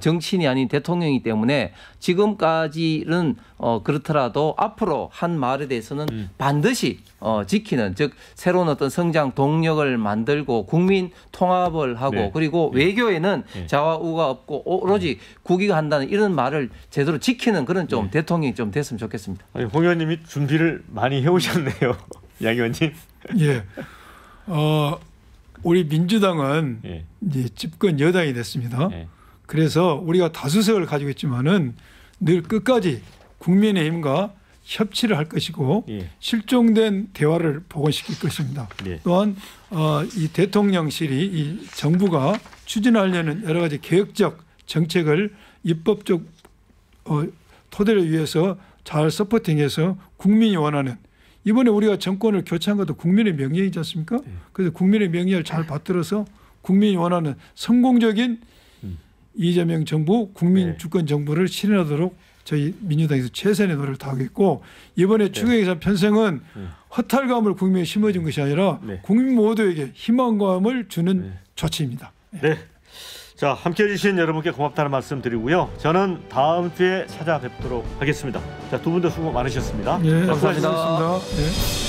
정치인이 아닌 대통령이기 때문에 지금까지는 그렇더라도 앞으로 한 말에 대해서는 반드시 지키는, 즉 새로운 어떤 성장 동력을 만들고 국민 통합을 하고 네. 그리고 외교에는 네. 좌우가 없고 오로지 국위가 한다는 이런 말을 제대로 지키는 그런 좀 네. 대통령이 좀 됐으면 좋겠습니다. 아니, 홍 의원님이 준비를 많이 해오셨네요. 양 의원님. 예. 우리 민주당은 예. 이제 집권 여당이 됐습니다. 예. 그래서 우리가 다수석을 가지고 있지만은 늘 끝까지 국민의힘과 협치를 할 것이고 예. 실종된 대화를 복원시킬 것입니다. 예. 또한 이 대통령실이 이 정부가 추진하려는 여러 가지 개혁적 정책을 입법적 토대를 위해서 잘 서포팅해서 국민이 원하는, 이번에 우리가 정권을 교체한 것도 국민의 명예이지 않습니까? 그래서 국민의 명예를 잘 받들어서 국민이 원하는 성공적인 이재명 정부, 국민 네. 주권 정부를 실현하도록 저희 민주당에서 최선의 노력을 다하겠고, 이번에 추경예산 편성은 허탈감을 국민에 심어준 것이 아니라 네. 국민 모두에게 희망감을 주는 네. 조치입니다. 네. 자, 함께해 주신 여러분께 고맙다는 말씀 드리고요. 저는 다음 주에 찾아뵙도록 하겠습니다. 자, 두 분도 수고 많으셨습니다. 예, 감사합니다. 수고하셨습니다. 예.